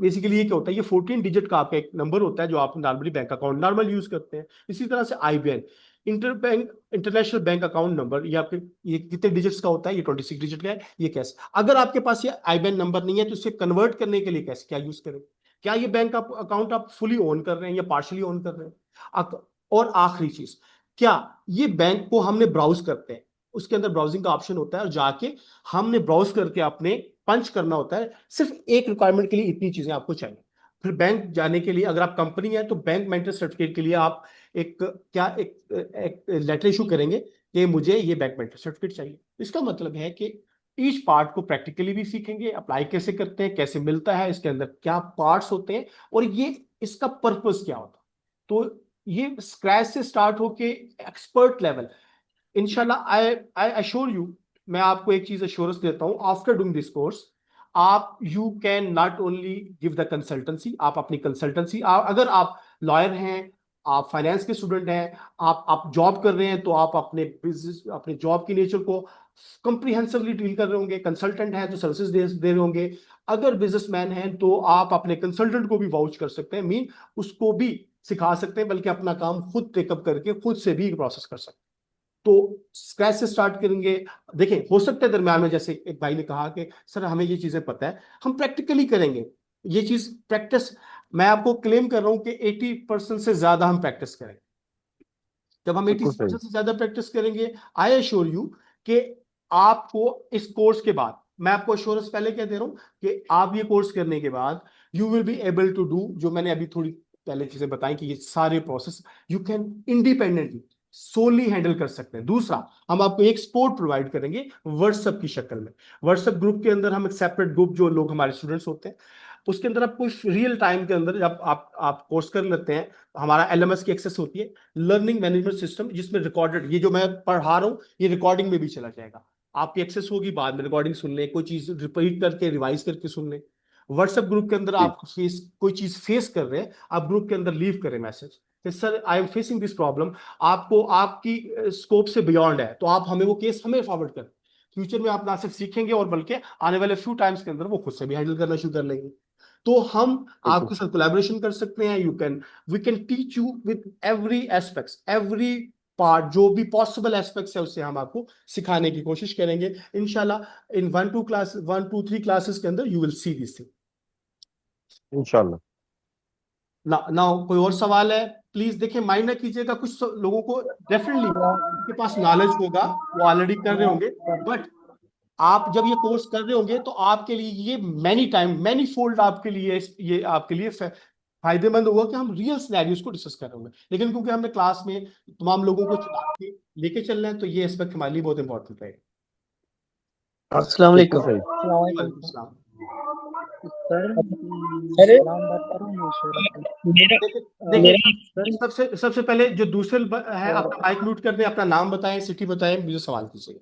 basically ये क्या होता है, ये 14 डिजिट का आपका एक नंबर होता है जो आप normally bank account normal use करते हैं। इसी तरह से IBN, international bank account number, ये आपके ये कितने डिजिट्स का होता है, ये 26 डिजिट का है। ये कैसे, अगर आपके पास ये आईबीएन नंबर नहीं है तो इसे कन्वर्ट करने के लिए कैसे क्या यूज करें, क्या ये बैंक अकाउंट आप फुली ओन कर रहे हैं या पार्शली ओन कर रहे हैं। और आखिरी चीज, क्या ये बैंक को हमने ब्राउज करते हैं, उसके अंदर ब्राउजिंग का ऑप्शन होता है और जाके हमने ब्राउज करके अपने पंच करना होता है। सिर्फ एक रिक्वायरमेंट के लिए इतनी चीजें आपको चाहिए। फिर बैंक जाने के लिए, अगर आप कंपनी है तो बैंक मेंटेनेंस सर्टिफिकेट के लिए आप एक लेटर इशू करेंगे कि मुझे ये बैंक मेंटेनेंस सर्टिफिकेट चाहिए। इसका मतलब है कि ईच पार्ट को प्रैक्टिकली भी सीखेंगे, अप्लाई कैसे करते हैं, कैसे मिलता है, इसके अंदर क्या पार्ट्स होते हैं और ये इसका पर्पस क्या होता है। तो ये स्क्रैच से स्टार्ट होके एक्सपर्ट लेवल, इंशाल्लाह आई अश्योर यू, मैं आपको एक चीज अश्योरेंस देता हूं, आफ्टर डूइंग दिस कोर्स आप you can not only give the consultancy, आप अपनी कंसल्टेंसी, अगर आप लॉयर हैं, आप फाइनेंस के स्टूडेंट हैं, आप जॉब कर रहे हैं, तो आप अपने बिजनेस, अपने जॉब की नेचर को कंप्रीहेंसिवली डील कर रहे होंगे। कंसल्टेंट है तो सर्विसेज दे रहे होंगे। अगर बिजनेसमैन हैं तो आप अपने कंसल्टेंट को भी वाउच कर सकते हैं, मीन उसको भी सिखा सकते हैं, बल्कि अपना काम खुद टेकअप करके खुद से भी प्रोसेस कर सकते हैं। तो स्क्रैच से स्टार्ट करेंगे। देखें, हो सकता है दरम्यान में, जैसे एक भाई ने कहा कि सर हमें ये चीजें पता है, हम प्रैक्टिकली करेंगे ये चीज प्रैक्टिस। मैं आपको क्लेम कर रहा हूं कि 80% से ज्यादा हम प्रैक्टिस करेंगे। जब हम 80% से ज्यादा प्रैक्टिस करेंगे, आई एश्योर यू कि आपको इस कोर्स के बाद, मैं आपको अश्योरेंस पहले क्या दे रहा हूं कि आप ये कोर्स करने के बाद you will be able to do जो मैंने अभी थोड़ी पहले चीजें बताई कि ये सारे process you can independently. Solely handle कर सकते हैं। दूसरा, हम आपको एक सपोर्ट प्रोवाइड करेंगे व्हाट्सएप की शक्ल में। व्हाट्सएप ग्रुप के अंदर हम एक सेपरेट ग्रुप, जो लोग हमारे स्टूडेंट्स होते हैं, उसके अंदर आपको रियल टाइम के अंदर जब आप कोर्स कर लेते हैं, हमारा एलएमएस की एक्सेस होती है, लर्निंग मैनेजमेंट सिस्टम, जिसमें रिकॉर्डेड, ये जो मैं पढ़ा रहा हूँ ये रिकॉर्डिंग में भी चला जाएगा, आपकी एक्सेस होगी, बाद में रिकॉर्डिंग सुन लें, कोई चीज रिपीट करके रिवाइज करके सुन लें। व्हाट्सएप ग्रुप के अंदर जी आप कोई चीज फेस कर रहे हैं, आप ग्रुप के अंदर लीव करें मैसेज कि sir I am facing this problem, आपको आपकी स्कोप से बियॉन्ड है, तो आप हमें वो केस हमें फॉरवर्ड करें। फ्यूचर में आप ना सिर्फ सीखेंगे और बल्कि आने वाले फ्यू टाइम्स के अंदर वो खुद से भी हैंडल करना शुरू कर लेंगे। तो हम बिल्कुल आपके साथ कोलैबोरेशन कर सकते हैं। We can teach you with every aspects, every part, जो भी पॉसिबल एस्पेक्ट्स है उससे हम आपको सिखाने की कोशिश करेंगे इंशाल्लाह। इन 1 2 3 क्लासेस के अंदर you will see this thing इंशाल्लाह। ना। कोई और सवाल है प्लीज, देखिए माइंड ना कीजिएगा, कुछ लोगों को डेफिनेटली उनके पास नॉलेज होगा, वो ऑलरेडी कर रहे होंगे, बट आप जब ये कोर्स कर रहे होंगे तो आपके लिए ये मैनी फोल्ड आपके लिए, ये आपके लिए फायदेमंद होगा कि हम रियल सिनेरियोस को डिस्कस कर रहे होंगे। लेकिन क्योंकि हमने क्लास में तमाम लोगों को चला के लेके चलना है, तो ये एस्पेक्ट हमारे लिए बहुत इंपॉर्टेंट रहेगा। अस्सलाम बिल्कुल वालेकुम। सही। वालेकुम सलाम। सर सर सलाम बात करूँ मेरा देखिए मेरा सबसे पहले जो दूसरे है, और अपना माइक म्यूट कर दें, अपना नाम बताएं, सिटी बताएं, मुझे सवाल कीजिए।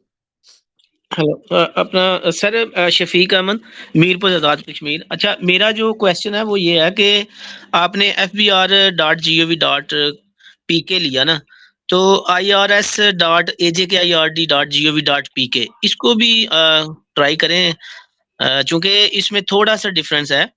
हेलो अपना सर शफीक अहमद, मीरपुर आज़ाद कश्मीर। अच्छा, मेरा जो क्वेश्चन है वो ये है कि आपने fbr.gov.pk लिया ना, तो irs.ajkird.gov.pk इसको भी ट्राई करें, चूंकि इसमें थोड़ा सा डिफरेंस है।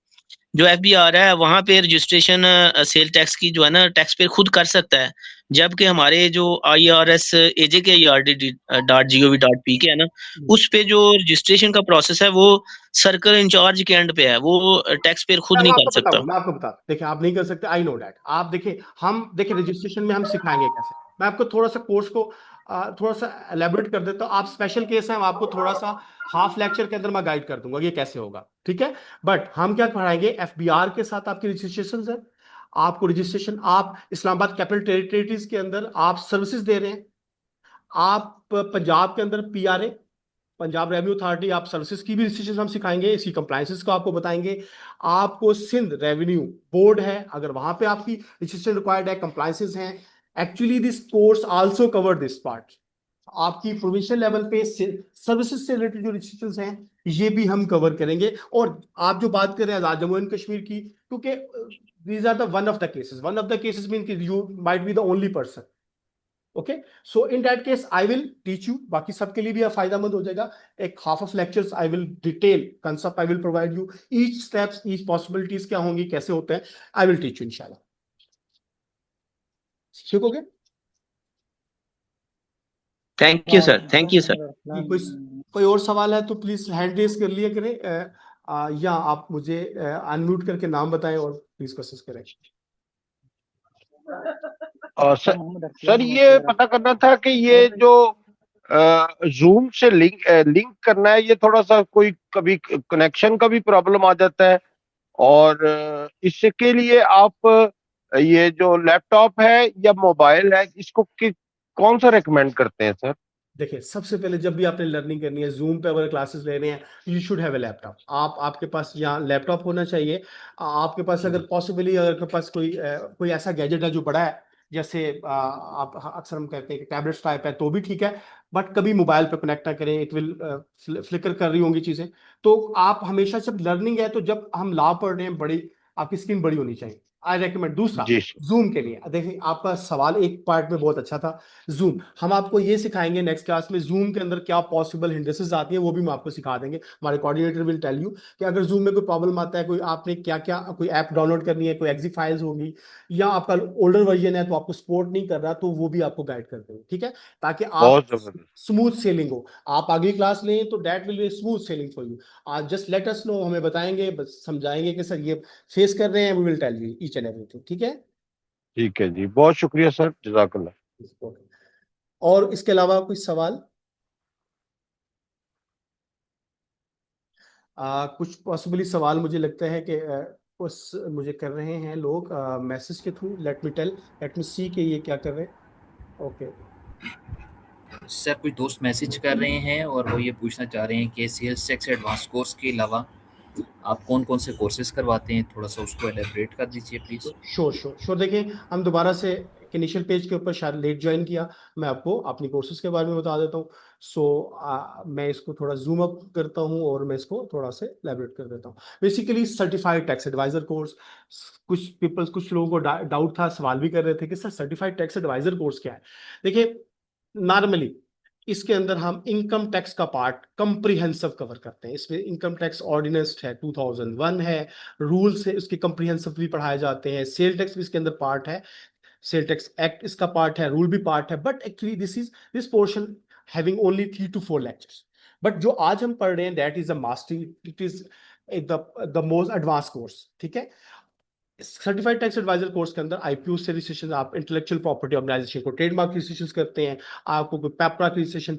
जो FBR है वहां पे रजिस्ट्रेशन सेल टैक्स की जो है ना, टैक्स पेयर खुद कर सकता है, जबकि हमारे जो IRS.ajkird.gov.pk है ना, उस पे जो रजिस्ट्रेशन का प्रोसेस है वो सर्कल इंचार्ज के एंड पे है, वो टैक्स पेयर खुद नहीं कर सकता। मैं आपको बता, देखिए आप नहीं कर सकते, आई नो डैट। आप देखिए, हम देखिए रजिस्ट्रेशन में हम सिखाएंगे कैसे। मैं आपको थोड़ा सा कोर्स को थोड़ा सा एलेबोरेट कर देता हूँ। आप स्पेशल केस है, आपको थोड़ा सा हाफ लेक्चर के अंदर मैं गाइड कर दूंगा ये कैसे होगा, ठीक है। बट हम क्या पढ़ाएंगे, FBR के साथ आपकी रजिस्ट्रेशन है, आपको रजिस्ट्रेशन, आप इस्लामाबाद कैपिटल टेरिटरीज के अंदर आप सर्विसेज दे रहे हैं, आप पंजाब के अंदर PRA, पंजाब रेवेन्यू अथॉरिटी, आप सर्विसेज की भी रजिस्ट्रेशन हम सिखाएंगे, इसकी कंप्लायंसेस को आपको बताएंगे। आपको सिंध रेवेन्यू बोर्ड है, अगर वहां पे आपकी रजिस्ट्रेशन रिक्वायर्ड है, कंप्लायंसेस हैं, actually this course also cover this part. आपकी प्रोविंशियल लेवल पे सर्विसेज से रिलेटेड जो रजिस्ट्रेशन हैं ये भी हम कवर करेंगे। और आप जो बात कर रहे हैं आजाद जम्मू एंड कश्मीर की, क्योंकि these are the one of the cases mean you might be the only person. Okay, so in that case I will teach you, बाकी सबके लिए भी फायदेमंद हो जाएगा। एक half of lectures I will detail concept, I will provide you each steps, each possibilities क्या होंगी, कैसे होते हैं, आई विल टीच यू इंशाल्लाह। ठीक हो गया? Thank you sir, thank you sir. कोई और सवाल है तो प्लीज हैंड रेज कर लिया करें, या आप मुझे अनम्यूट करके नाम बताएं और प्लीज क्वेश्चन करें। सर ये पता करना था कि ये जो जूम से लिंक करना है, ये थोड़ा सा कोई कभी कनेक्शन का भी प्रॉब्लम आ जाता है, और इसके लिए आप ये जो लैपटॉप है या मोबाइल है, इसको कौन सा रेकमेंड करते हैं सर? देखिए, सबसे पहले जब भी आपने लर्निंग करनी है, जूम पे अगर क्लासेस ले रहे हैं, you should have a laptop. आपके पास यहाँ लैपटॉप होना चाहिए। आपके पास अगर पॉसिबली, अगर आपके पास कोई ऐसा गैजेट है जो बड़ा है, जैसे आप अक्सर हम कहते हैं कि टैबलेट्स टाइप है, तो भी ठीक है, बट कभी मोबाइल पे कनेक्ट ना करें, इट विल फ्लिकर कर रही होंगी चीजें। तो आप हमेशा, जब लर्निंग है, तो जब हम लॉ पढ़ रहे हैं, बड़ी आपकी स्क्रीन बड़ी होनी चाहिए, आई रेकमेंड। दूसरा, जी जूम के लिए देखिए, आपका सवाल एक पार्ट में बहुत अच्छा था। जूम हम आपको ये सिखाएंगे नेक्स्ट क्लास में, जूम के अंदर क्या पॉसिबल हिंड्रेंसेस आती है वो भी हम आपको सिखा देंगे। हमारे कोऑर्डिनेटर विल टेल यू कि अगर जूम में कोई प्रॉब्लम आता है, कोई आपने क्या क्या कोई ऐप डाउनलोड करनी है, कोई एक्सिक फाइल्स होगी, या आपका ओल्डर वर्जन है तो आपको सपोर्ट नहीं कर रहा, तो वो भी आपको गाइड कर देंगे, ठीक है, ताकि आप बहुत जबरदस्त। स्मूथ सेलिंग हो। आप अगली क्लास लें तो that will be smooth selling for you. आज जस्ट लेट अस नो, हमें बताएंगे, बस समझाएंगे कि सर ये फेस कर रहे हैं, we will tell you each and everything, ठीक है। ठीक है जी, बहुत शुक्रिया सर, जज़ाकल्लाह। और इसके अलावा कोई सवाल? कुछ पॉसिबली सवाल मुझे लगता है कि मुझे कर रहे हैं लोग मैसेज के थ्रू। लेट मी सी कि ये क्या कर रहे हैं। ओके। सर कुछ दोस्त मैसेज कर रहे हैं और वो ये पूछना चाह रहे हैं कि सेल्स टैक्स एडवांस कोर्स के अलावा आप कौन कौन से कोर्सेज करवाते हैं, थोड़ा सा उसको एलेबरेट कर दीजिए प्लीज। श्योर देखिए, हम दोबारा से इनिशियल पेज के ऊपर शायद लेट ज्वाइन किया, मैं आपको अपनी कोर्सेज के बारे में बता देता हूँ। मैं इसको थोड़ा जूम अप करता हूँ और मैं इसको थोड़ा से एलैबोरेट कर देता हूँ। Basically certified tax advisor course, कुछ लोगों को डाउट था, सवाल भी कर रहे थे कि sir certified tax advisor course क्या है। देखिए नॉर्मली इसके अंदर हम इनकम टैक्स का पार्ट कंप्रीहेंसिव कवर करते हैं। इसमें इनकम टैक्स ऑर्डिनेंस है 2001 है, रूल्स है उसके कंप्रीहेंसिवली पढ़ाए जाते हैं, सेल टैक्स भी इसके अंदर पार्ट है, सेल टैक्स एक्ट इसका पार्ट है, रूल भी पार्ट है। But actually this portion having only 3 to 4 lectures. But जो आज हम पढ़ रहे हैं that is a mastery, it is the most advance course. ठीक है, सर्टिफाइड टैक्स एडवाइजर कोर्स के अंदर आईपीओ से रजिस्ट्रेशन, आप इंटेलेक्चुअल प्रॉपर्टी ऑर्गेनाइजेशन को ट्रेडमार्क रजिस्ट्रेशन करते हैं, आपको कोई पेपरा की registration,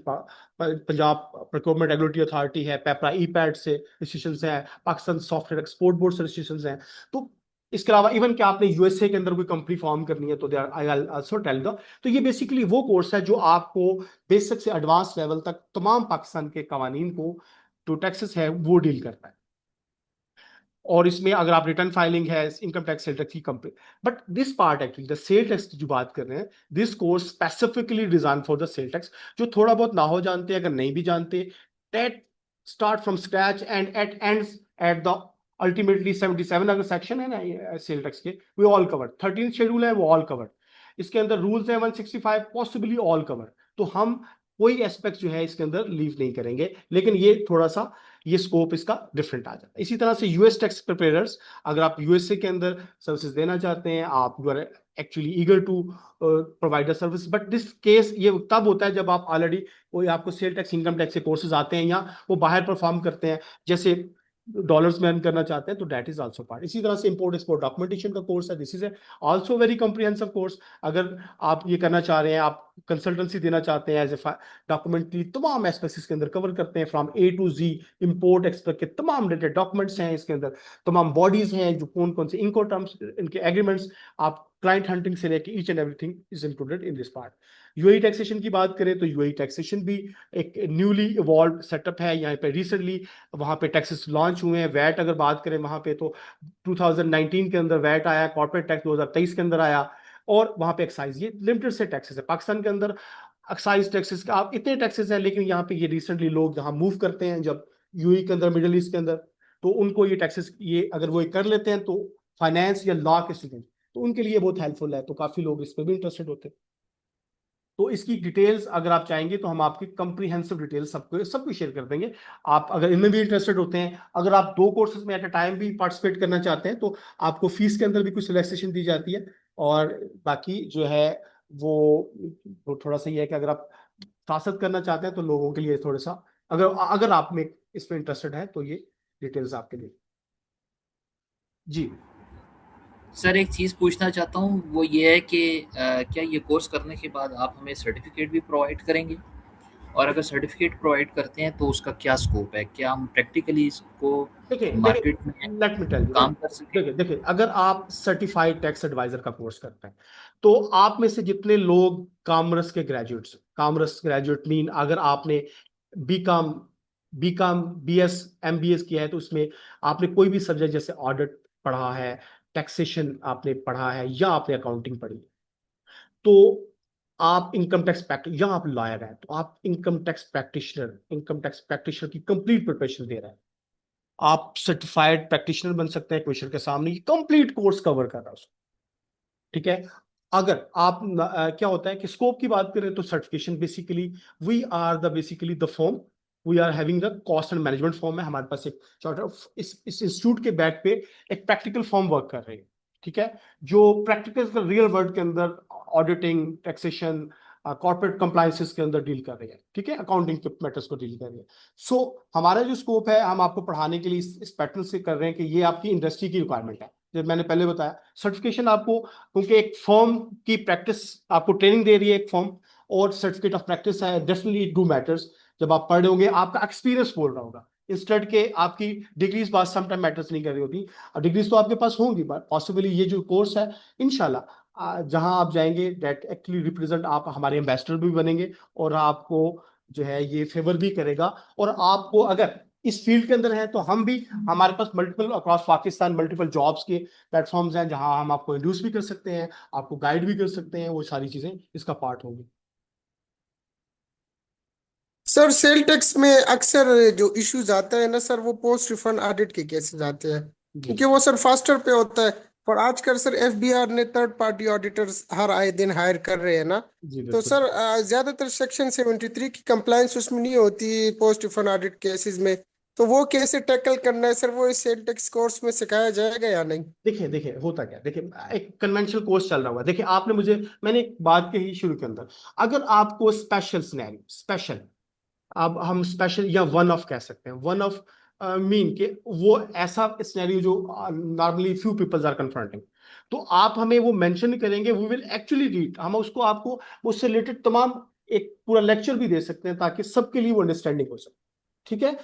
Punjab procurement regulatory authority है, पेपरा ई पैड से रजिस्ट्रेशन है, पाकिस्तान सॉफ्टवेयर एक्सपोर्ट बोर्ड से रजिस्ट्रेशन है। तो इसके अलावा इवन कि आपने यूएसए के अंदर कोई कंपनी फॉर्म करनी है तो दे आई आल्सो टेल द। तो ये बेसिकली वो कोर्स है जो आपको बेसिक से एडवांस लेवल तक तमाम पाकिस्तान के कवानीन को जो टैक्सेस है वो डील करता है। और इसमें अगर आप रिटर्न फाइलिंग है, इनकम टैक्स, सेल टैक्स की company, but this part actually the sale tax की जो बात कर रहे हैं, this course specifically design for the sale tax. जो थोड़ा बहुत ना हो जानते हैं, अगर नहीं भी जानते, टेट start from scratch and ends at the ultimately 77 अगर सेक्शन है ना सेल टैक्स के, वो ऑल कवर्ड। 13 शेड्यूल है वो ऑल कवर्ड, इसके अंदर रूल्स है 165 पॉसिबली ऑल कवर्ड। तो हम कोई एस्पेक्ट जो है इसके अंदर लीव नहीं करेंगे, लेकिन ये थोड़ा सा ये स्कोप इसका डिफरेंट आ जाता है। इसी तरह से यूएस टैक्स प्रिपेयरर्स, अगर आप यूएसए के अंदर सर्विसेज देना चाहते हैं, आप you are actually eager to provide the service, but this case ये तब होता है जब आप ऑलरेडी कोई आपको सेल टैक्स, इनकम टैक्स के कोर्सेज आते हैं या वो बाहर परफॉर्म करते हैं, जैसे डॉलर्स में अर्न करना चाहते हैं, तो दैट इज आल्सो पार्ट। इसी तरह से इंपोर्ट एक्सपोर्ट डॉक्यूमेंटेशन का कोर्स है, this is also very comprehensive course. अगर आप ये करना चाह रहे हैं, आप कंसल्टेंसी देना चाहते हैं एज ए डॉक्यूमेंट की तमाम एस्पेक्ट्स इसके अंदर कवर करते हैं, from A to G, import export के तमाम रिलेटेड डॉक्यूमेंट्स हैं इसके अंदर, तमाम बॉडीज हैं जो कौन कौन से इनको टर्म्स, इनके एग्रीमेंट्स, आप क्लाइंट हंटिंग से लेके each and everything is included in this part. UAE taxation की बात करें तो यूएई टैक्सेशन भी एक न्यूली इवॉल्व सेटअप है। यहाँ पे रिसेंटली वहाँ पे टैक्सेस लॉन्च हुए हैं। वैट अगर बात करें वहाँ पे तो 2019 के अंदर वैट आया, कॉर्पोरेट टैक्स 2023 के अंदर आया, और वहाँ पे एक्साइज, ये लिमिटेड से टैक्सेस है। पाकिस्तान के अंदर एक्साइज टैक्सेस का आप इतने टैक्सेस हैं, लेकिन यहाँ पे ये रिसेंटली लोग यहाँ मूव करते हैं जब यूएई के अंदर, मिडिल ईस्ट के अंदर, तो उनको ये टैक्सेस, ये अगर वो कर लेते हैं तो फाइनेंस या लॉ के स्टूडेंट, तो उनके लिए बहुत हेल्पफुल है, तो काफी लोग इस पर भी इंटरेस्टेड होते हैं। तो इसकी डिटेल्स अगर आप चाहेंगे तो हम आपकी कंप्रीहेंसिव डिटेल्स सब कुछ शेयर कर देंगे, आप अगर इनमें भी इंटरेस्टेड होते हैं। अगर आप 2 कोर्सेज में एट अ टाइम भी पार्टिसिपेट करना चाहते हैं तो आपको फीस के अंदर भी कुछ रिलैक्सेशन दी जाती है। और बाकी जो है वो थोड़ा सा ये है कि अगर आप साथ करना चाहते हैं तो लोगों के लिए थोड़ा सा, अगर अगर आप में इसमें इंटरेस्टेड है तो ये डिटेल्स आपके लिए। जी सर एक चीज़ पूछना चाहता हूँ, वो ये है कि क्या ये कोर्स करने के बाद आप हमें सर्टिफिकेट भी प्रोवाइड करेंगे, और अगर सर्टिफिकेट प्रोवाइड करते हैं तो उसका क्या स्कोप है, क्या हम प्रैक्टिकली इसको देखिए मार्केट में लेट मी टेल यू, काम कर सकें? देखिए अगर आप सर्टिफाइड टैक्स एडवाइजर का कोर्स करते हैं तो आप में से जितने लोग कॉमर्स के ग्रेजुएट्स, कॉमर्स ग्रेजुएट मीन अगर आपने बीकॉम बीएस एमबीएस किया है तो उसमें आपने कोई भी सब्जेक्ट जैसे ऑडिट पढ़ा है, टैक्सेशन आपने पढ़ा है, या आपने अकाउंटिंग पढ़ी, तो आप इनकम टैक्स प्रैक्टिस, या आप लॉयर हैं तो आप इनकम टैक्स प्रैक्टिशनर की कंप्लीट प्रिपरेशन दे रहे हैं। आप सर्टिफाइड प्रैक्टिशनर बन सकते हैं, क्वेश्चन के सामने कंप्लीट कोर्स कवर कर रहा है उसको। ठीक है, अगर आप क्या होता है कि स्कोप की बात करें तो certification basically we are the basically the form, we are having the cost and management form है हमारे पास एक चार्टर, इस इंस्टीट्यूट के बैक पे एक प्रैक्टिकल फॉर्म वर्क कर रही है। ठीक है, जो प्रैक्टिकल रियल वर्ल्ड के अंदर ऑडिटिंग, टैक्सेशन, कॉर्पोरेट कंप्लायंसेस के अंदर डील कर रही है। ठीक है, अकाउंटिंग के मैटर्स को डील कर रही है। सो हमारा जो स्कोप है हम आपको पढ़ाने के लिए इस पैटर्न से कर रहे हैं कि ये आपकी इंडस्ट्री की रिक्वायरमेंट है। जब मैंने पहले बताया सर्टिफिकेशन आपको, क्योंकि एक फॉर्म की प्रैक्टिस आपको ट्रेनिंग दे रही है एक फॉर्म, और सर्टिफिकेट ऑफ प्रैक्टिस है, डेफिनेटली डू मैटर्स। जब आप पढ़ रहे होंगे आपका एक्सपीरियंस बोल रहा होगा, इंस्टेड के आपकी डिग्रीज बात समटाइम मैटर्स नहीं कर रही होती, और डिग्रीज तो आपके पास होंगी, बट पॉसिबली ये जो कोर्स है इंशाल्लाह जहां आप जाएंगे डेट एक्चुअली रिप्रेजेंट, आप हमारे एम्बेसडर भी बनेंगे और आपको जो है ये फेवर भी करेगा। और आपको अगर इस फील्ड के अंदर है तो हम भी, हमारे पास multiple across Pakistan multiple jobs के प्लेटफॉर्म्स हैं जहां हम आपको इंड्यूस भी कर सकते हैं, आपको गाइड भी कर सकते हैं, वो सारी चीजें इसका पार्ट होंगी। सर सेल टैक्स में अक्सर जो इश्यूज आता है ना सर, वो पोस्ट रिफंड ऑडिट के केसेस आते हैं, जी क्योंकि वो सर फास्टर पे होता है। और आजकल सर एफबीआर ने थर्ड पार्टी ऑडिटर्स हर आए दिन हायर कर रहे हैं ना। जी तो बिल्कुल। सर ज्यादातर सेक्शन 73 की कंप्लायंस उसमें नहीं होती पोस्ट रिफंड ऑडिट केसेस में। तो वो कैसे टैकल करना है सर, वो इस सेल टैक्स कोर्स में सिखाया जाएगा या नहीं? देखिए देखिए होता क्या, देखिए एक कन्वेंशनल कोर्स चल रहा हुआ है। देखिए आपने मुझे, मैंने एक बात कही शुरू के अंदर, अगर आपको स्पेशल सिनेरियो, स्पेशल, अब हम स्पेशल या वन ऑफ कह सकते हैं, वन ऑफ मीन के वो ऐसा सिनेरियो जो normally few peoples are confronting, तो आप हमें वो मेंशन करेंगे, वी विल एक्चुअली रीड, हम उसको आपको उससे रिलेटेड तमाम एक पूरा लेक्चर भी दे सकते हैं ताकि सबके लिए वो अंडरस्टैंडिंग हो सके। ठीक है,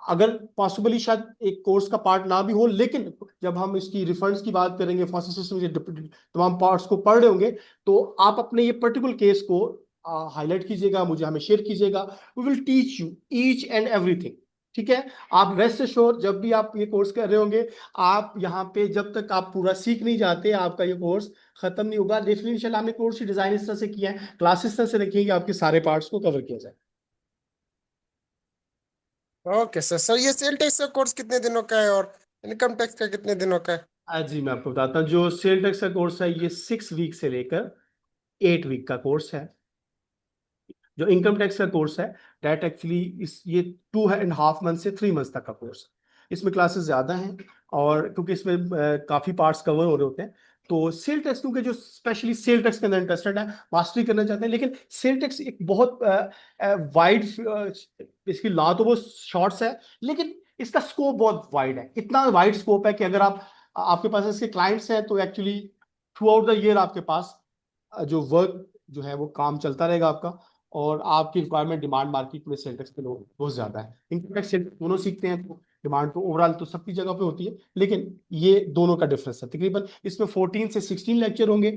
अगर पॉसिबली शायद एक कोर्स का पार्ट ना भी हो, लेकिन जब हम इसकी रिफंड्स की बात करेंगे, फॉसिल सिस्टम के तमाम पार्ट्स को पढ़ रहे होंगे, तो आप अपने ये पर्टिकुलर केस को हाईलाइट कीजिएगा, मुझे हमें शेयर कीजिएगा, we will teach you each and everything. ठीक है, आप रेस्ट एश्योर, जब भी आप ये कोर्स कर रहे होंगे, आप यहाँ पे जब तक आप पूरा सीख नहीं जाते, आपका ये कोर्स खत्म नहीं होगा। डेफिनेटली हमने कोर्स की डिजाइन इस तरह से किया है, क्लासेस इस तरह से रखी है कि आपके सारे पार्ट्स को कवर किया जाए। Okay sir. सर ये सेल टैक्स का कोर्स कितने दिनों का है और इनकम टैक्स का कितने दिनों का है? जी मैं आपको बताता हूँ, जो सेल टैक्स का कोर्स है ये 6 वीक से लेकर 8 वीक का कोर्स है। जो इनकम टैक्स का कोर्स है डेट एक्चुअली इस ये 2.5 मंथ से 3 मंथ तक का कोर्स है। इसमें क्लासेस ज्यादा हैं और क्योंकि इसमें काफी पार्ट्स कवर हो रहे होते हैं। तो सेल टैक्स, क्योंकि जो स्पेशली सेल टैक्स के अंदर इंटरेस्टेड है, मास्टरी करना चाहते हैं, लेकिन सेल टैक्स एक बहुत वाइड, इसकी लॉ तो बहुत शॉर्ट्स है, लेकिन इसका स्कोप बहुत वाइड है। इतना वाइड स्कोप है कि अगर आप, आपके पास इसके क्लाइंट्स हैं तो actually through out the year आपके पास जो वर्क जो है वो काम चलता रहेगा आपका, और आपकी रिक्वायरमेंट डिमांड मार्केट में सेल टैक्स पे लोग बहुत ज्यादा है। इनकम टैक्स सेल दोनों सीखते हैं तो डिमांड तो ओवरऑल तो सबकी जगह पे होती है, लेकिन ये दोनों का डिफरेंस है। तकरीबन इसमें 14 से 16 लेक्चर होंगे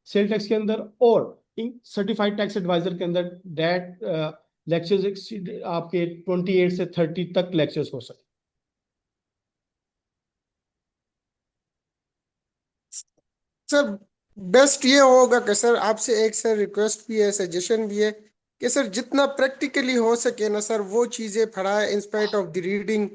सेल टैक्स के अंदर, और इन सर्टिफाइड टैक्स एडवाइजर के अंदर डेट लेक्चर्स आपके 28 से 30 तक लेक्चर्स हो सकते। सर बेस्ट ये होगा कि सर आपसे एक सर रिक्वेस्ट भी है, सजेशन भी है, कि सर जितना प्रैक्टिकली हो सके ना सर वो चीजें पढ़ाए इंस्पाइट ऑफ द रीडिंग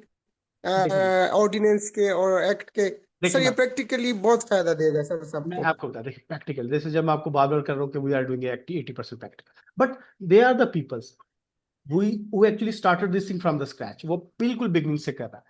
देखिए ऑर्डिनेंस के और एक्ट के। देखिए सर ये प्रैक्टिकली बहुत फायदा देगा सर मैं सबको। आपको बता, देखिए प्रैक्टिकल, जैसे जब मैं आपको बार बार कर रहा हूँ कि we are doing 80% practical, but they are the peoples वो actually started this thing from the scratch, वो बिल्कुल बिगनिंग से कर रहा है।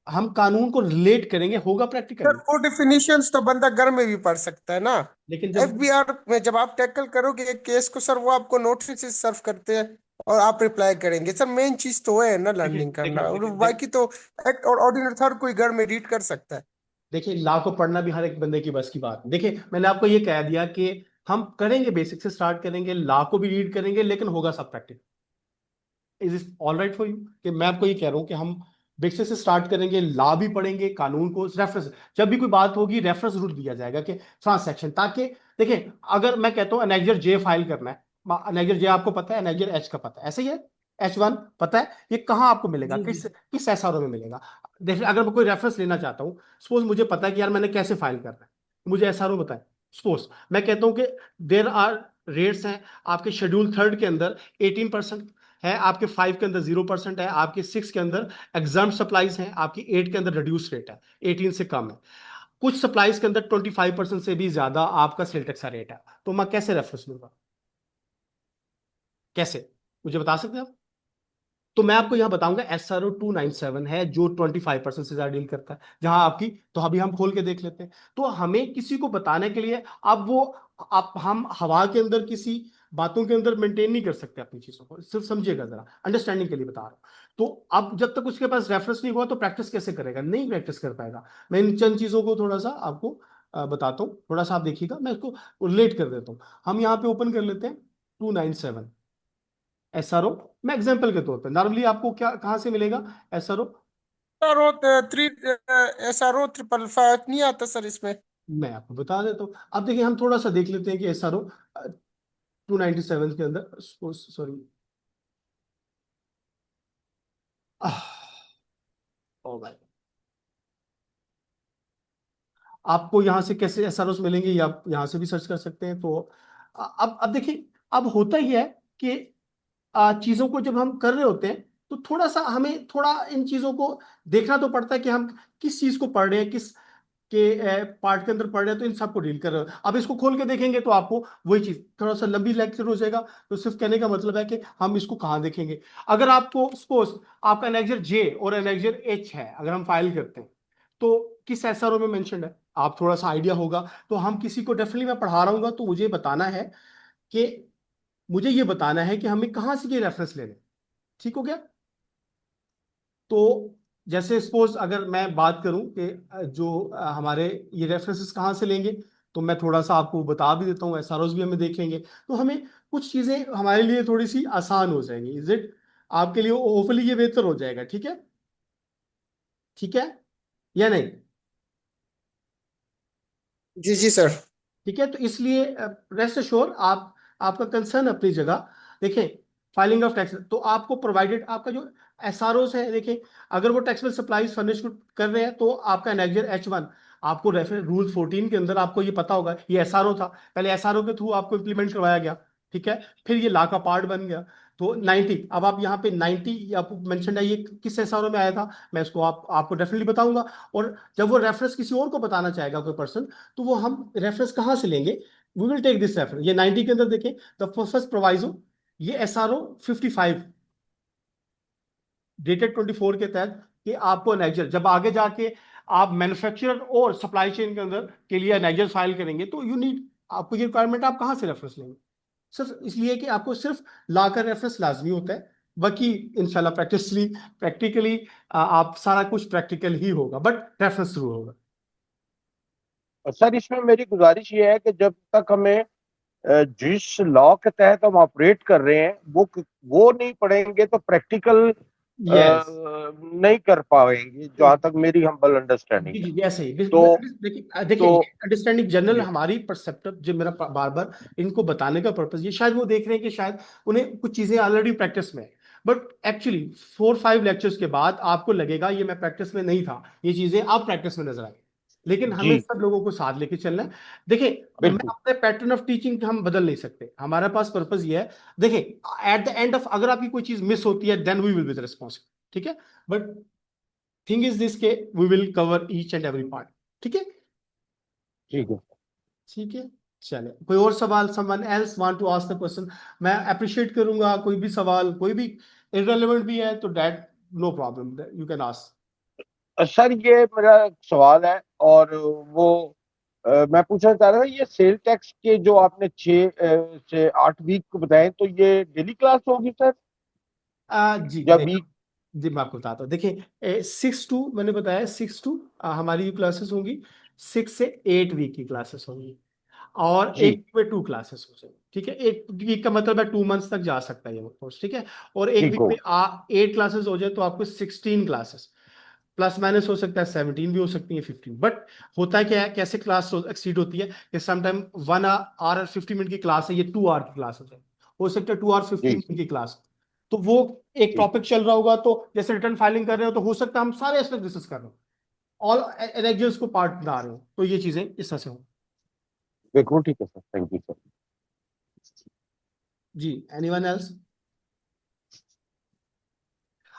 हम कानून को रिलेट करेंगे, होगा सर प्रैक्टिकली, वो डिफिनीशंस तो बंदा घर में भी पढ़ सकता है ना। लेकिन जब, एफबीआर में जब आप टैकल करोगे एक केस को सर, वो आपको नोटिस सर्व करते हैं और आप रिप्लाई करेंगे। सर मेन चीज तो वो है ना देखिए लर्निंग देखिए करना, और देखिए बाकी तो एक्ट और ऑर्डिनरी हर कोई घर में रीड कर सकता है। देखिए लॉ को पढ़ना भी हर एक बंदे की बस की बात है। देखिए मैंने आपको ये कह दिया कि हम करेंगे, बेसिक से स्टार्ट करेंगे, लॉ को भी रीड करेंगे, लेकिन होगा सब practical. Is it all right for you? कि मैं आपको ये कह रहा हूँ कि हम बेसिक से स्टार्ट करेंगे, लॉ भी पढ़ेंगे, कानून को रेफरेंस, जब भी कोई बात होगी रेफरेंस जरूर दिया जाएगा कि ट्रांसैक्शन, ताकि देखिए अगर मैं कहता हूँ एनेक्जर जे फाइल करना है, एनेक्जर जे आपको पता है, एनेक्जर एच का पता है, ऐसे ही है, H1 पता है, ये कहाँ आपको मिलेगा, जी जी। किस किस एसआरओ में मिलेगा। देखिए अगर मैं कोई रेफरेंस लेना चाहता हूँ, सपोज मुझे पता है कि यार मैंने कैसे फाइल करना है, मुझे एसआरओ बताए। सपोज मैं कहता हूँ कि देर आर रेट्स हैं आपके शेड्यूल 3 के अंदर 18% है, आपके 5 के अंदर 0% है, आपके 6 के अंदर एग्जाम सप्लाईज हैं, आपकी 8 के अंदर रिड्यूस रेट है, 18 से कम है, कुछ सप्लाईज के अंदर 25% से भी ज्यादा आपका सेल टैक्स का रेट है। तो मैं कैसे रेफरेंस लूंगा, कैसे, मुझे बता सकते हैं आप? तो मैं आपको यहां बताऊंगा SRO 297 है जो 25% से ज्यादा डील करता है, जहां आपकी, तो अभी हम खोल के देख लेते हैं। तो हमें किसी को बताने के लिए, अब वो आप, हम हवा के अंदर किसी बातों के अंदर मेंटेन नहीं कर सकते अपनी चीजों को, सिर्फ समझिएगा जरा, अंडरस्टैंडिंग के लिए बता रहा हूं। तो अब जब तक उसके पास रेफरेंस नहीं हुआ तो प्रैक्टिस कैसे करेगा, नहीं प्रैक्टिस कर पाएगा। मैं इन चंद चीजों को थोड़ा सा आपको बताता हूँ, थोड़ा सा आप देखिएगा, मैं इसको रिलेट कर देता हूँ। हम यहाँ पे ओपन कर लेते हैं 297 SRO। मैं एग्जांपल के तौर पे, नॉर्मली आपको क्या कहाँ से मिलेगा SRO? SRO 3 SRO 555 नहीं आता सर इसमें? मैं आपको बता देता हूँ। अब देखिए हम थोड़ा सा देख लेते हैं कि SRO 297 के अंदर, सॉरी, ओ भाई, आपको यहाँ से कैसे SROs मिलेंगे, या आप यहाँ से भी सर्च कर सकते हैं। तो अब देखिए, अब होता ही है कि चीजों को जब हम कर रहे होते हैं तो थोड़ा सा हमें थोड़ा इन चीजों को देखना तो पड़ता है कि हम किस चीज को पढ़ रहे हैं, किस के पार्ट के अंदर पढ़ रहे हैं, तो इन सबको डील कर रहे हो। अब इसको खोल के देखेंगे तो आपको वही चीज थोड़ा सा लंबी लेक्चर हो जाएगा। तो सिर्फ कहने का मतलब है कि हम इसको कहाँ देखेंगे। अगर आपको सपोज आपका एनेक्जर J और एनेक्जर H है, अगर हम फाइल करते हैं तो किस SRO में मेंशन है, आप थोड़ा सा आइडिया होगा। तो हम किसी को डेफिनेटली, मैं पढ़ा रहा हूँ तो मुझे बताना है कि मुझे ये बताना है कि हमें कहाँ से ये रेफरेंस लेने। ठीक हो गया। तो जैसे सपोज अगर मैं बात करूं कि जो हमारे ये रेफरेंसेस कहाँ से लेंगे, तो मैं थोड़ा सा आपको बता भी देता हूँ। SROs भी हमें देखेंगे तो हमें कुछ चीजें हमारे लिए थोड़ी सी आसान हो जाएंगी। इज इट, आपके लिए होपफुली ये बेहतर हो जाएगा। ठीक है, ठीक है या नहीं? जी जी सर। ठीक है, तो इसलिए रेस्ट श्योर, आप, आपका कंसर्न अपनी जगह। देखें, फाइलिंग ऑफ टैक्स तो आपको प्रोवाइडेड, आपका जो SROs है, देखें अगर वो टैक्सेबल सप्लाईज फर्निश कर रहे हैं तो आपका एनेक्जर H1, आपको रेफरेंस रूल 14 के अंदर आपको ये पता होगा, ये SRO था, पहले SRO के थ्रू आपको इंप्लीमेंट करवाया गया। ठीक है, फिर ये ला का पार्ट बन गया। तो 90, अब आप यहाँ पे 90 आपको मेंशन है, ये किस SRO में आया था, मैं इसको आपको डेफिनेटली बताऊंगा। और जब वो रेफरेंस किसी और को बताना चाहेगा कोई पर्सन, तो वो हम रेफरेंस कहाँ से लेंगे, we will take this reference. ये 90 के अंदर देखें, द फर्स्ट प्रोवाइजो, ये SRO 55 डेटेड 24 के तहत, कि आपको एनेक्जर जब आगे जाके आप मैन्युफैक्चरर और सप्लाई चेन के अंदर के लिए एनेक्जर फाइल करेंगे तो यू नीड, आपको ये रिक्वायरमेंट, आप कहाँ से रेफरेंस लेंगे। सिर्फ इसलिए कि आपको सिर्फ ला कर रेफरेंस लाजमी होता है। बाकी इंशाल्लाह प्रैक्टिकली आप सारा कुछ प्रैक्टिकल ही होगा, बट रेफरेंस जरूर होगा। सर इसमें मेरी गुजारिश ये है कि जब तक हमें जिस लॉ के तहत हम ऑपरेट कर रहे हैं वो नहीं पढ़ेंगे तो प्रैक्टिकल यस, नहीं कर पाएंगे, जहां तक मेरी हम्बल अंडरस्टैंडिंग जी है। जी ऐसे ही। तो देखिए देखिए, तो अंडरस्टैंडिंग जनरल, जी हमारी परसेप्टिव, जो मेरा बार बार इनको बताने का पर्पज, ये शायद वो देख रहे हैं कि शायद उन्हें कुछ चीजें ऑलरेडी प्रैक्टिस में है, बट एक्चुअली 4-5 लेक्चर्स के बाद आपको लगेगा ये मैं प्रैक्टिस में नहीं था, ये चीजें अब प्रैक्टिस में नजर आई। लेकिन हमें जी सब लोगों को साथ लेके चलना है। देखिए, मैं बिल्कुल। अपने पैटर्न ऑफ टीचिंग हम बदल नहीं सकते, हमारे पास पर्पज ये है। देखिए, एट द एंड ऑफ, अगर आपकी कोई चीज मिस होती है then we will be the responsible. ठीक है, बट थिंग इज दिस के we will cover each and every part. ठीक है, ठीक है। ठीक है। चले, कोई और सवाल, someone else want to ask the question, मैं अप्रिशिएट करूंगा कोई भी सवाल, कोई भी इररिलेवेंट भी है तो that no problem, you can ask. Sir ये मेरा सवाल है, और वो मैं पूछना चाह रहा था, ये सेल टैक्स के जो आपने 6 से 8 वीक को बताए, तो ये डेली क्लास होगी सर जी या नहीं, वीक? जी मैं आपको बताता हूँ। देखिए 6 to, मैंने बताया 6 to, हमारी क्लासेस होंगी 6 से 8 वीक की क्लासेस होंगी, और जी एक वीक में 2 क्लासेस हो जाएंगी। ठीक है, एक वीक का मतलब है 2 मंथ्स तक जा सकता है ये कोर्स। ठीक है, और एक ठीक वीक हो। में 8 क्लासेस हो जाए तो आपको 16 क्लासेस, प्लस माइनस हो सकता है 17 भी हो सकती है 15। बट होता है क्या है, कैसे क्लास एक्सीड होती है कि समटाइम 1 आवर और 50 मिनट की क्लास है, ये 2 आवर की क्लास हो जाए, हो सकता है 2 आवर 15 जी मिनट की क्लास। तो वो एक ठीक टॉपिक चल रहा होगा, तो जैसे रिटर्न फाइलिंग कर रहे हो तो हो सकता है हम सारे एस्पेक्ट डिस्कस कर रहे हो, ऑल एनेक्जर्स को पार्ट बना रहे हो, तो ये चीजें इस तरह से हो। बिल्कुल ठीक है सर, थैंक यू सर। जी, एनीवन एल्स?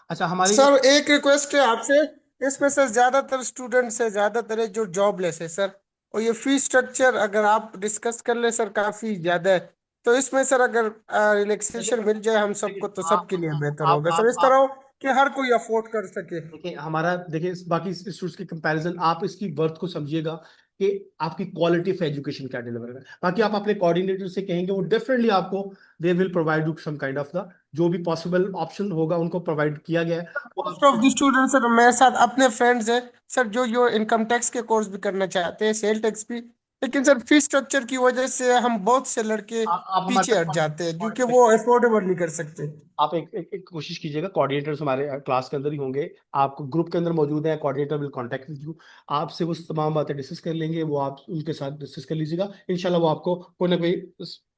अच्छा, हमारी जो, सर एक रिक्वेस्ट है आपसे, इसमें सर ज्यादातर स्टूडेंट्स है, ज्यादातर है जो जॉबलेस है सर, और ये फी स्ट्रक्चर अगर आप डिस्कस कर ले सर काफी ज्यादा है, तो इसमें सर अगर रिलैक्सेशन मिल जाए हम सबको तो आप सबके लिए बेहतर आप होगा सर, आप इस तरह आप हो कि हर कोई अफोर्ड कर सके। देखिए हमारा, देखिए बाकी इंस्टीट्यूट्स की कंपैरिजन, आप इसकी वर्थ को समझिएगा कि आपकी क्वालिटी ऑफ एजुकेशन क्या डिलीवर है। बाकी आप अपने कोऑर्डिनेटर से कहेंगे, वो डेफिनेटली आपको, they will provide you some kind of the, जो भी पॉसिबल ऑप्शन होगा उनको प्रोवाइड किया गया है, वो मोस्ट ऑफ आपको। द स्टूडेंट्स सर मेरे साथ अपने फ्रेंड्स हैं सर, जो इनकम टैक्स के कोर्स भी करना चाहते हैं, सेल टैक्स भी, लेकिन सर फीस स्ट्रक्चर की वजह से हम बहुत से लड़के आप हमारे पीछे हट जाते हैं क्योंकि वो अफोर्डेबल नहीं कर सकते। आप एक कोशिश कीजिएगा, कोऑर्डिनेटर्स हमारे क्लास के अंदर ही होंगे, आप ग्रुप के अंदर मौजूद हैं, coordinator will contact with you, आपसे वो तमाम बातें डिस्कस कर लेंगे, वो आप उनके साथ डिस्कस कर लीजिएगा, इंशाल्लाह वो आपको कोई ना कोई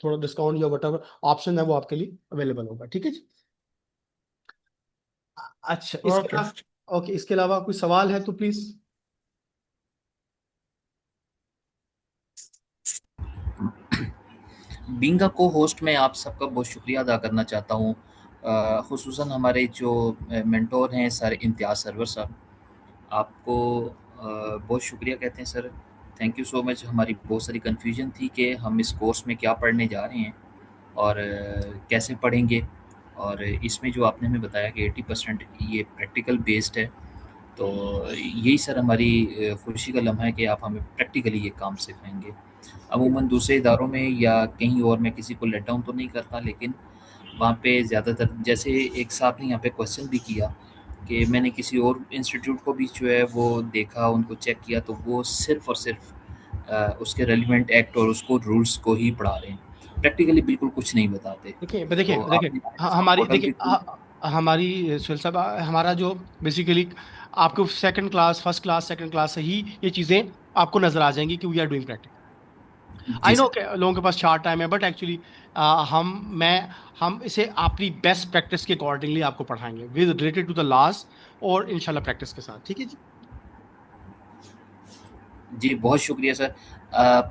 थोड़ा डिस्काउंट या वट एवर ऑप्शन है वो आपके लिए अवेलेबल होगा, ठीक है जी। अच्छा, इसके ओके। अलावा, ओके, इसके अलावा कोई सवाल है तो प्लीज। बीइंग अ को होस्ट मैं आप सबका बहुत शुक्रिया अदा करना चाहता हूँ, खुसूसन हमारे जो मेंटोर हैं सर इम्तियाज़ सरवर साहब, आपको बहुत शुक्रिया कहते हैं sir. Thank you so much. हमारी बहुत सारी कन्फ्यूजन थी कि हम इस कोर्स में क्या पढ़ने जा रहे हैं और कैसे पढ़ेंगे, और इसमें जो आपने हमें बताया कि 80% ये प्रैक्टिकल बेस्ड है, तो यही सर हमारी खुशी का लम्हा है कि आप हमें प्रैक्टिकली ये काम सिखाएंगे। अमूमन दूसरे इदारों में या कहीं और मैं किसी को लेट डाउन तो नहीं करता, लेकिन वहाँ पे ज़्यादातर जैसे एक साहब ने यहाँ पे क्वेश्चन भी किया कि मैंने किसी और इंस्टीट्यूट को भी जो है वो देखा, उनको चेक किया, तो वो सिर्फ़ और सिर्फ उसके रेलिवेंट एक्ट और उसको रूल्स को ही पढ़ा रहे हैं, प्रैक्टिकली बिल्कुल कुछ नहीं बताते। देखिए देखिए तो देखिए आपने हमारी मॉडल देखिए भी खुद हमारी सुहेल साहब, हमारा जो बेसिकली आपको second class, first class, second class से ही ये चीजें आपको नजर आ जाएंगी कि वी आर डूइंग प्रैक्टिस। जी आई नो सर। कि लोगों के पास शार्ट टाइम है, बट एक्चुअली हम मैं हम इसे अपनी बेस्ट प्रैक्टिस के अकॉर्डिंगली आपको पढ़ाएंगे with related to the laws, और इंशाल्लाह प्रैक्टिस के साथ, ठीक है जी। जी, बहुत शुक्रिया सर।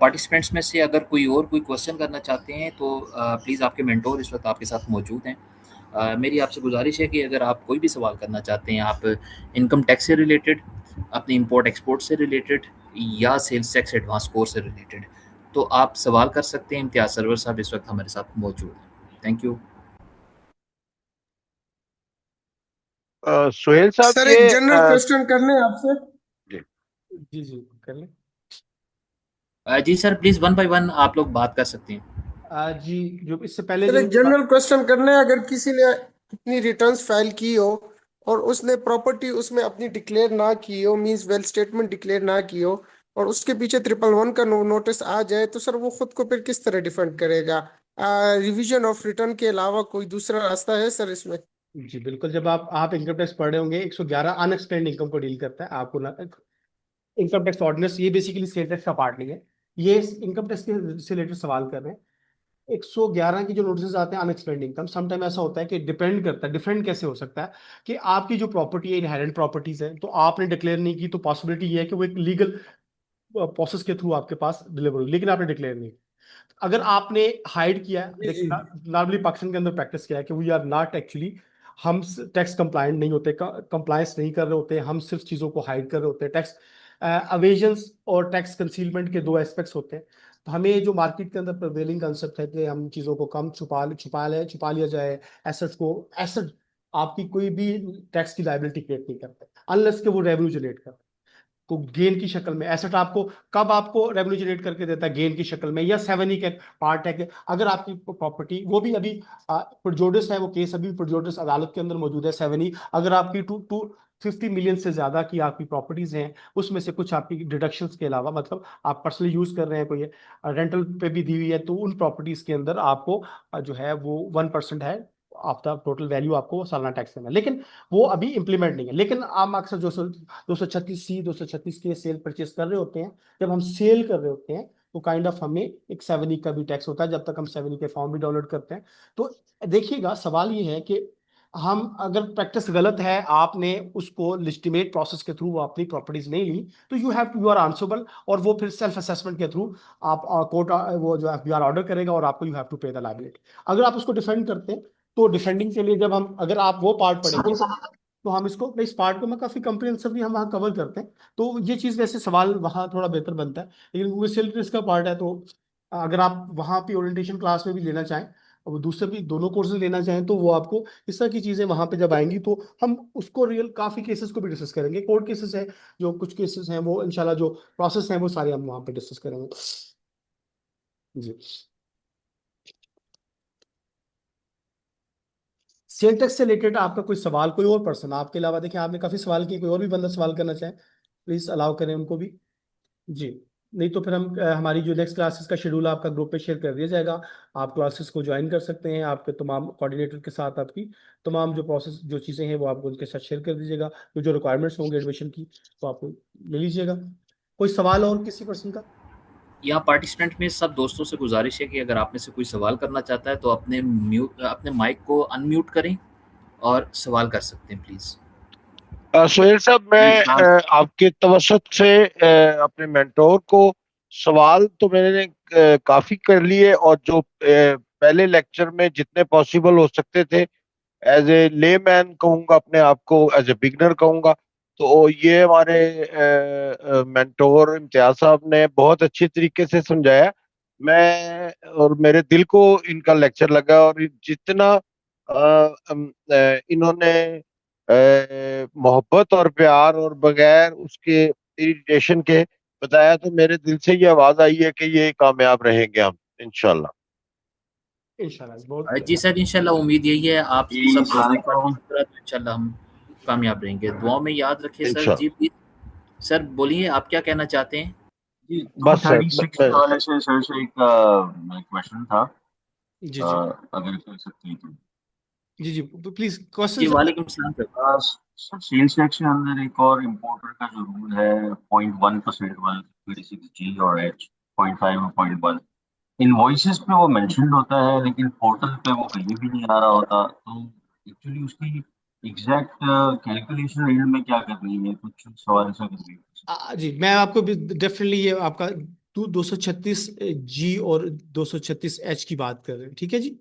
पार्टिसिपेंट्स में से अगर कोई और कोई क्वेश्चन करना चाहते हैं तो प्लीज़ आपके मेंटोर इस वक्त आपके साथ मौजूद हैं। मेरी आपसे गुजारिश है कि अगर आप कोई भी सवाल करना चाहते हैं, आप इनकम टैक्स से रिलेटेड, अपने इंपोर्ट एक्सपोर्ट से रिलेटेड या सेल्स टैक्स एडवांस कोर्स से रिलेटेड, तो आप सवाल कर सकते हैं। इम्तियाज़ सरवर साहब इस वक्त हमारे साथ मौजूद हैं। Thank you. सुहेल साहब सर ये एक जनरल क्वेश्चन करने हैं आपसे। जी जी जी, कर लें। जी sir, please one by one आप लोग बात कर सकते हैं। जी, जो इससे पहले सर जो एक जनरल क्वेश्चन करने हैं, अगर किसी ने अपनी रिटर्न्स फाइल की हो और उसने प्रॉपर्टी उसमें अपनी डिक्लेयर ना की हो, मींस वेल स्टेटमेंट डिक्लेयर ना की हो, और उसके पीछे 111 का नोटिस आ जाए, तो सर वो खुद को फिर किस तरह डिफेंड करेगा? रिवीजन ऑफ रिटर्न के अलावा कोई दूसरा रास्ता है सर इसमें? जी बिल्कुल, जब आप इनकम टैक्स पढ़ रहे होंगे, 111 अनएक्सप्लेन्ड इनकम को डील करता है, आपको ना इनकम टैक्स ऑर्डिनेंस, ये बेसिकली सेल टैक्स का पार्ट नहीं है, ये इनकम टैक्स के से रिलेटेड सवाल कर रहे हैं। 111 की जो नोटिस आते हैं अनएक्सप्लेन्ड इनकम, समटाइम ऐसा होता है कि डिपेंड करता है, डिफरेंट कैसे हो सकता है कि आपकी जो प्रॉपर्टी है इनहेरेंट प्रॉपर्टीज है, तो आपने डिक्लेयर नहीं की, तो पॉसिबिलिटी ये है कि वो एक लीगल प्रोसेस के थ्रू आपके पास डिलीवर हो, लेकिन आपने डिक्लेयर नहीं। अगर आपने हाइड किया है, जी जी। देखिए नॉर्मली पाकिस्तान के अंदर प्रैक्टिस किया है कि वी आर नॉट एक्चुअली, हम टैक्स कंप्लायंट नहीं होते, कंप्लायंस नहीं कर रहे होते, हम सिर्फ चीज़ों को हाइड कर रहे होते हैं। टैक्स अवेजन्स और टैक्स कंसीलमेंट के दो एस्पेक्ट्स होते हैं। तो हमें जो मार्केट के अंदर प्रिवेलिंग कंसेप्ट है कि हम चीज़ों को कम छुपा लिया जाए, एसेट्स को, एसेट आपकी कोई भी टैक्स की लाइबिलिटी क्रिएट नहीं करते अनलेस कि वो रेवेन्यू जनरेट करते को गेन की शक्ल में। एसेट आपको कब आपको रेवेन्यू जनरेट करके देता है? गेन की शक्ल में, या 7E का पार्ट है कि अगर आपकी प्रॉपर्टी, वो भी अभी प्रोजोडिस है, वो केस अभी प्रोजोडिस अदालत के अंदर मौजूद है, 7E, अगर आपकी 250 मिलियन से ज्यादा की आपकी प्रॉपर्टीज हैं, उसमें से कुछ आपकी डिडक्शंस के अलावा, मतलब आप पर्सनली यूज कर रहे हैं, कोई रेंटल पे भी दी हुई है, तो उन प्रॉपर्टीज के अंदर आपको जो है वो 1% है ऑफ द टोटल वैल्यू आपको सालाना टैक्स देना है। लेकिन वो अभी इंप्लीमेंट नहीं है। लेकिन आम अक्सर जो 236C 236 के सेल परचेस कर रहे होते हैं, जब हम सेल कर रहे होते हैं, तो काइंड ऑफ हमें एक 7E का भी टैक्स होता है, जब तक हम 7E के फॉर्म भी डाउनलोड करते हैं। तो देखिएगा, सवाल ये है कि हम अगर प्रैक्टिस गलत है, आपने उसको लिस्टिमेट प्रोसेस के थ्रू अपनी प्रॉपर्टीज नहीं ली, तो यू आर आंसरेबल, और वो फिर सेल्फ असेसमेंट के थ्रू आप कोर्ट वो जो FBI ऑर्डर करेगा और आपको you have to pay the liability. अगर आप उसको डिफेंड करते हैं, तो डिफेंडिंग के लिए जब हम, अगर आप वो पार्ट पढ़ेंगे, तो हम इसको, इस पार्ट को मैं काफी कंप्रिहेंसिवली हम वहाँ कवर करते हैं, तो ये चीज वैसे सवाल वहाँ थोड़ा बेहतर बनता है। लेकिन वो सिल्क इसका पार्ट है, तो अगर आप वहाँ पे ओरिएंटेशन क्लास में भी लेना चाहें, और वो दूसरे भी दोनों कोर्सेज लेना चाहें, तो वो आपको इस तरह की चीजें वहाँ पे जब आएंगी, तो हम उसको रियल काफी केसेस को भी डिस्कस करेंगे, कोर्ट केसेस है, जो कुछ केसेस हैं वो इंशाल्लाह जो प्रोसेस है वो सारे हम वहाँ पे डिस्कस करेंगे जी। सेल टैक्स से रिलेटेड आपका कोई सवाल, कोई और पर्सन आपके अलावा, देखिए आपने काफी सवाल किए, कोई और भी बंदा सवाल करना चाहे, प्लीज अलाउ करें उनको भी जी। नहीं तो फिर हम हमारी जो नेक्स्ट क्लासेस का शेड्यूल आपका ग्रुप पे शेयर कर दिया जाएगा। आप क्लासेस को ज्वाइन कर सकते हैं, आपके तमाम कोऑर्डिनेटर के साथ आपकी तमाम जो प्रोसेस जो चीज़ें हैं वो आपको उनके साथ शेयर कर दीजिएगा। तो जो रिक्वायरमेंट्स होंगे एडमिशन की तो आपको ले लीजिएगा। कोई सवाल और किसी पर्सन का? यहाँ पार्टिसिपेंट में सब दोस्तों से गुजारिश है कि अगर आप में से कोई सवाल करना चाहता है तो अपने माइक को अनम्यूट करें और सवाल कर सकते हैं प्लीज़। सुहेल साहब, मैं आपके तवसत से अपने मेंटोर को सवाल तो मैंने काफी कर लिए, और जो पहले लेक्चर में जितने पॉसिबल हो सकते थे एज ए लेमैन कहूंगा, अपने आप को एज ए बिगनर कहूंगा, तो ये हमारे मेंटोर इम्तियाज साहब ने बहुत अच्छी तरीके से समझाया। मैं और मेरे दिल को इनका लेक्चर लगा, और जितना इन्होंने मोहब्बत और प्यार और बगैर उसके इरिटेशन के बताया, तो मेरे दिल से ये आवाज आई है कि ये कामयाब रहेंगे हम इंशाल्लाह। इंशाल्लाह बहुत जी सर, इंशाल्लाह उम्मीद यही है आप सब तो इंशाल्लाह हम कामयाब रहेंगे। दुआ में याद रखें सर। इंशाल्लाह। जी प्लीज सर बोलिए, आप क्या कहना चाहते हैं? जी, बस सर, 36 के हवाले से सर से एक क्वेश्चन था, जी जी अगर कर सकते हैं तो। जी जी प्लीज जी क्वेश्चन। वालेकुम सलाम सर। सर सेल्स टैक्स के अंदर एक और इम्पोर्टर का जो रूल है 0.1% वाला 36G और H 0.5 और 0.1, इनवॉइसेस पे वो मेंशन्ड होता है लेकिन पोर्टल पे वो कहीं भी नहीं आ रहा होता, तो एक्चुअली उसकी एग्जैक्ट कैलकुलेशन एंड में क्या करनी है, कुछ सवाल ऐसा करनी है। जी मैं आपको डेफिनेटली ये आपका 236G और 236H की बात कर रहे हैं, ठीक है जी?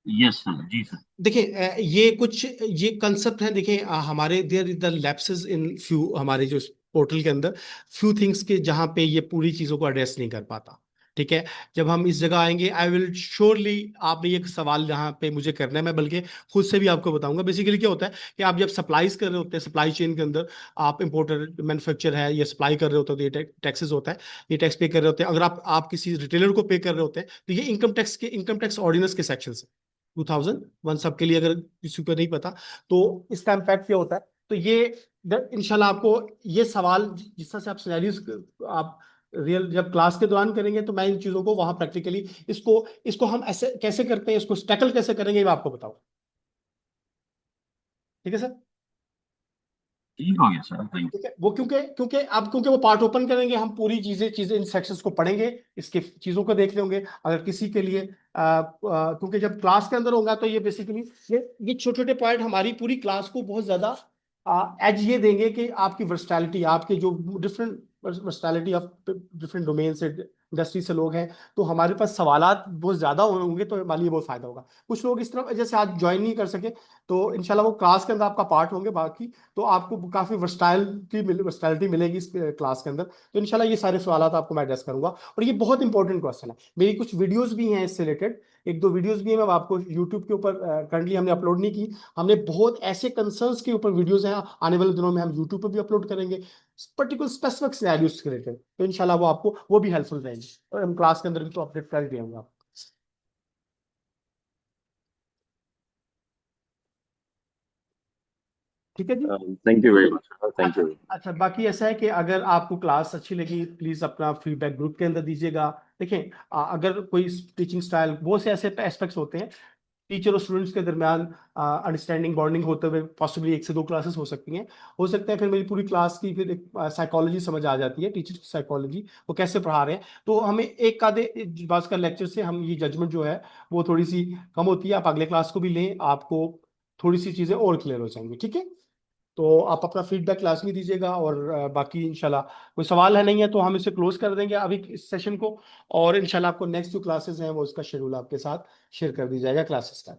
यस सर, जी सर। देखिए ये कंसेप्ट है। देखिए हमारे there is the lapses in few हमारे जो पोर्टल के अंदर फ्यू थिंग्स के जहां पे ये पूरी चीजों को एड्रेस नहीं कर पाता, ठीक है? जब हम इस जगह आएंगे आई विल श्योरली, आपने ये सवाल जहां पे मुझे करना है मैं बल्कि खुद से भी आपको बताऊंगा। बेसिकली क्या होता है कि आप जब सप्लाईज कर रहे होते हैं सप्लाई चेन के अंदर, आप इंपोर्टर मैन्युफैक्चर है ये सप्लाई कर रहे होते हैं तो ये टैक्सेस होता है, ये टैक्स पे कर रहे होते हैं। अगर आप किसी रिटेलर को पे कर रहे होते हैं तो ये इनकम टैक्स ऑर्डिनेंस के सेक्शन है 2001 सबके लिए, अगर किसी को नहीं पता तो इसका इम्पैक्ट क्या होता है। तो ये इंशाल्लाह आपको ये सवाल जिस तरह से आप सिनेरियोस आप रियल जब क्लास के दौरान करेंगे तो मैं इन चीजों को वहां प्रैक्टिकली इसको इसको हम ऐसे कैसे करते हैं, इसको टैकल कैसे करेंगे मैं आपको बताऊं, ठीक है सर? ठीक हो गया सर, थैंक ठीक है। वो क्योंकि वो पार्ट ओपन करेंगे, हम पूरी चीजें इन सेक्शंस को पढ़ेंगे, इसके चीजों को देख लेंगे। अगर किसी के लिए क्योंकि जब क्लास के अंदर होगा तो ये बेसिकली ये छोटे छोटे पॉइंट हमारी पूरी क्लास को बहुत ज्यादा एज ये देंगे कि आपकी वर्सटैलिटी, आपके जो different versatility of different domain से इंडस्ट्री से लोग हैं, तो हमारे पास सवालात बहुत ज्यादा होंगे तो हमारे लिए बहुत फायदा होगा। कुछ लोग इस तरह जैसे आज ज्वाइन नहीं कर सके तो इंशाल्लाह वो क्लास के अंदर आपका पार्ट होंगे बाकी, तो आपको काफी वर्सटैलिटी मिलेगी इस क्लास के अंदर। तो इंशाल्लाह ये सारे सवाल आपको मैं एड्रेस करूंगा। और ये बहुत इंपॉर्टेंट क्वेश्चन है, मेरी कुछ वीडियोस भी हैं इससे रिलेटेड, एक दो वीडियोस भी हैं, मैं आपको यूट्यूब के ऊपर करंटली हमने अपलोड नहीं की। हमने बहुत ऐसे कंसर्न्स के ऊपर वीडियोस हैं, आने वाले दिनों में हम यूट्यूब पर भी अपलोड करेंगे पर्टिकुलर स्पेसिफिक सिनेरियोस के रिलेटेड, तो इंशाल्लाह वो आपको वो भी हेल्पफुल रहेंगे और हम क्लास के अंदर भी तो अपडेट कर ही देंगे आपको। ठीक है जी, thank you very much, thank you. अच्छा बाकी ऐसा है कि अगर आपको क्लास अच्छी लगी प्लीज अपना फीडबैक ग्रुप के अंदर दीजिएगा। देखें अगर कोई टीचिंग स्टाइल, बहुत से ऐसे एस्पेक्ट्स होते हैं टीचर और स्टूडेंट्स के दरमियान अंडरस्टैंडिंग बॉन्डिंग होते हुए पॉसिबली 1 से 2 क्लासेस हो सकती हैं, हो सकता है फिर मेरी पूरी क्लास की फिर एक साइकोलॉजी समझ आ जाती है, टीचर की साइकोलॉजी वो कैसे पढ़ा रहे हैं, तो हमें एक आधे बात का लेक्चर से हम ये जजमेंट जो है वो थोड़ी सी कम होती है। आप अगले क्लास को भी लें, आपको थोड़ी सी चीजें और क्लियर हो जाएंगी, ठीक है? तो आप अपना फीडबैक क्लास में दीजिएगा और बाकी इंशाल्लाह कोई सवाल है नहीं है तो हम इसे क्लोज कर देंगे अभी इस सेशन को, और इंशाल्लाह आपको नेक्स्ट जो क्लासेस हैं वो इसका शेड्यूल आपके साथ शेयर कर दी जाएगा क्लासेस का।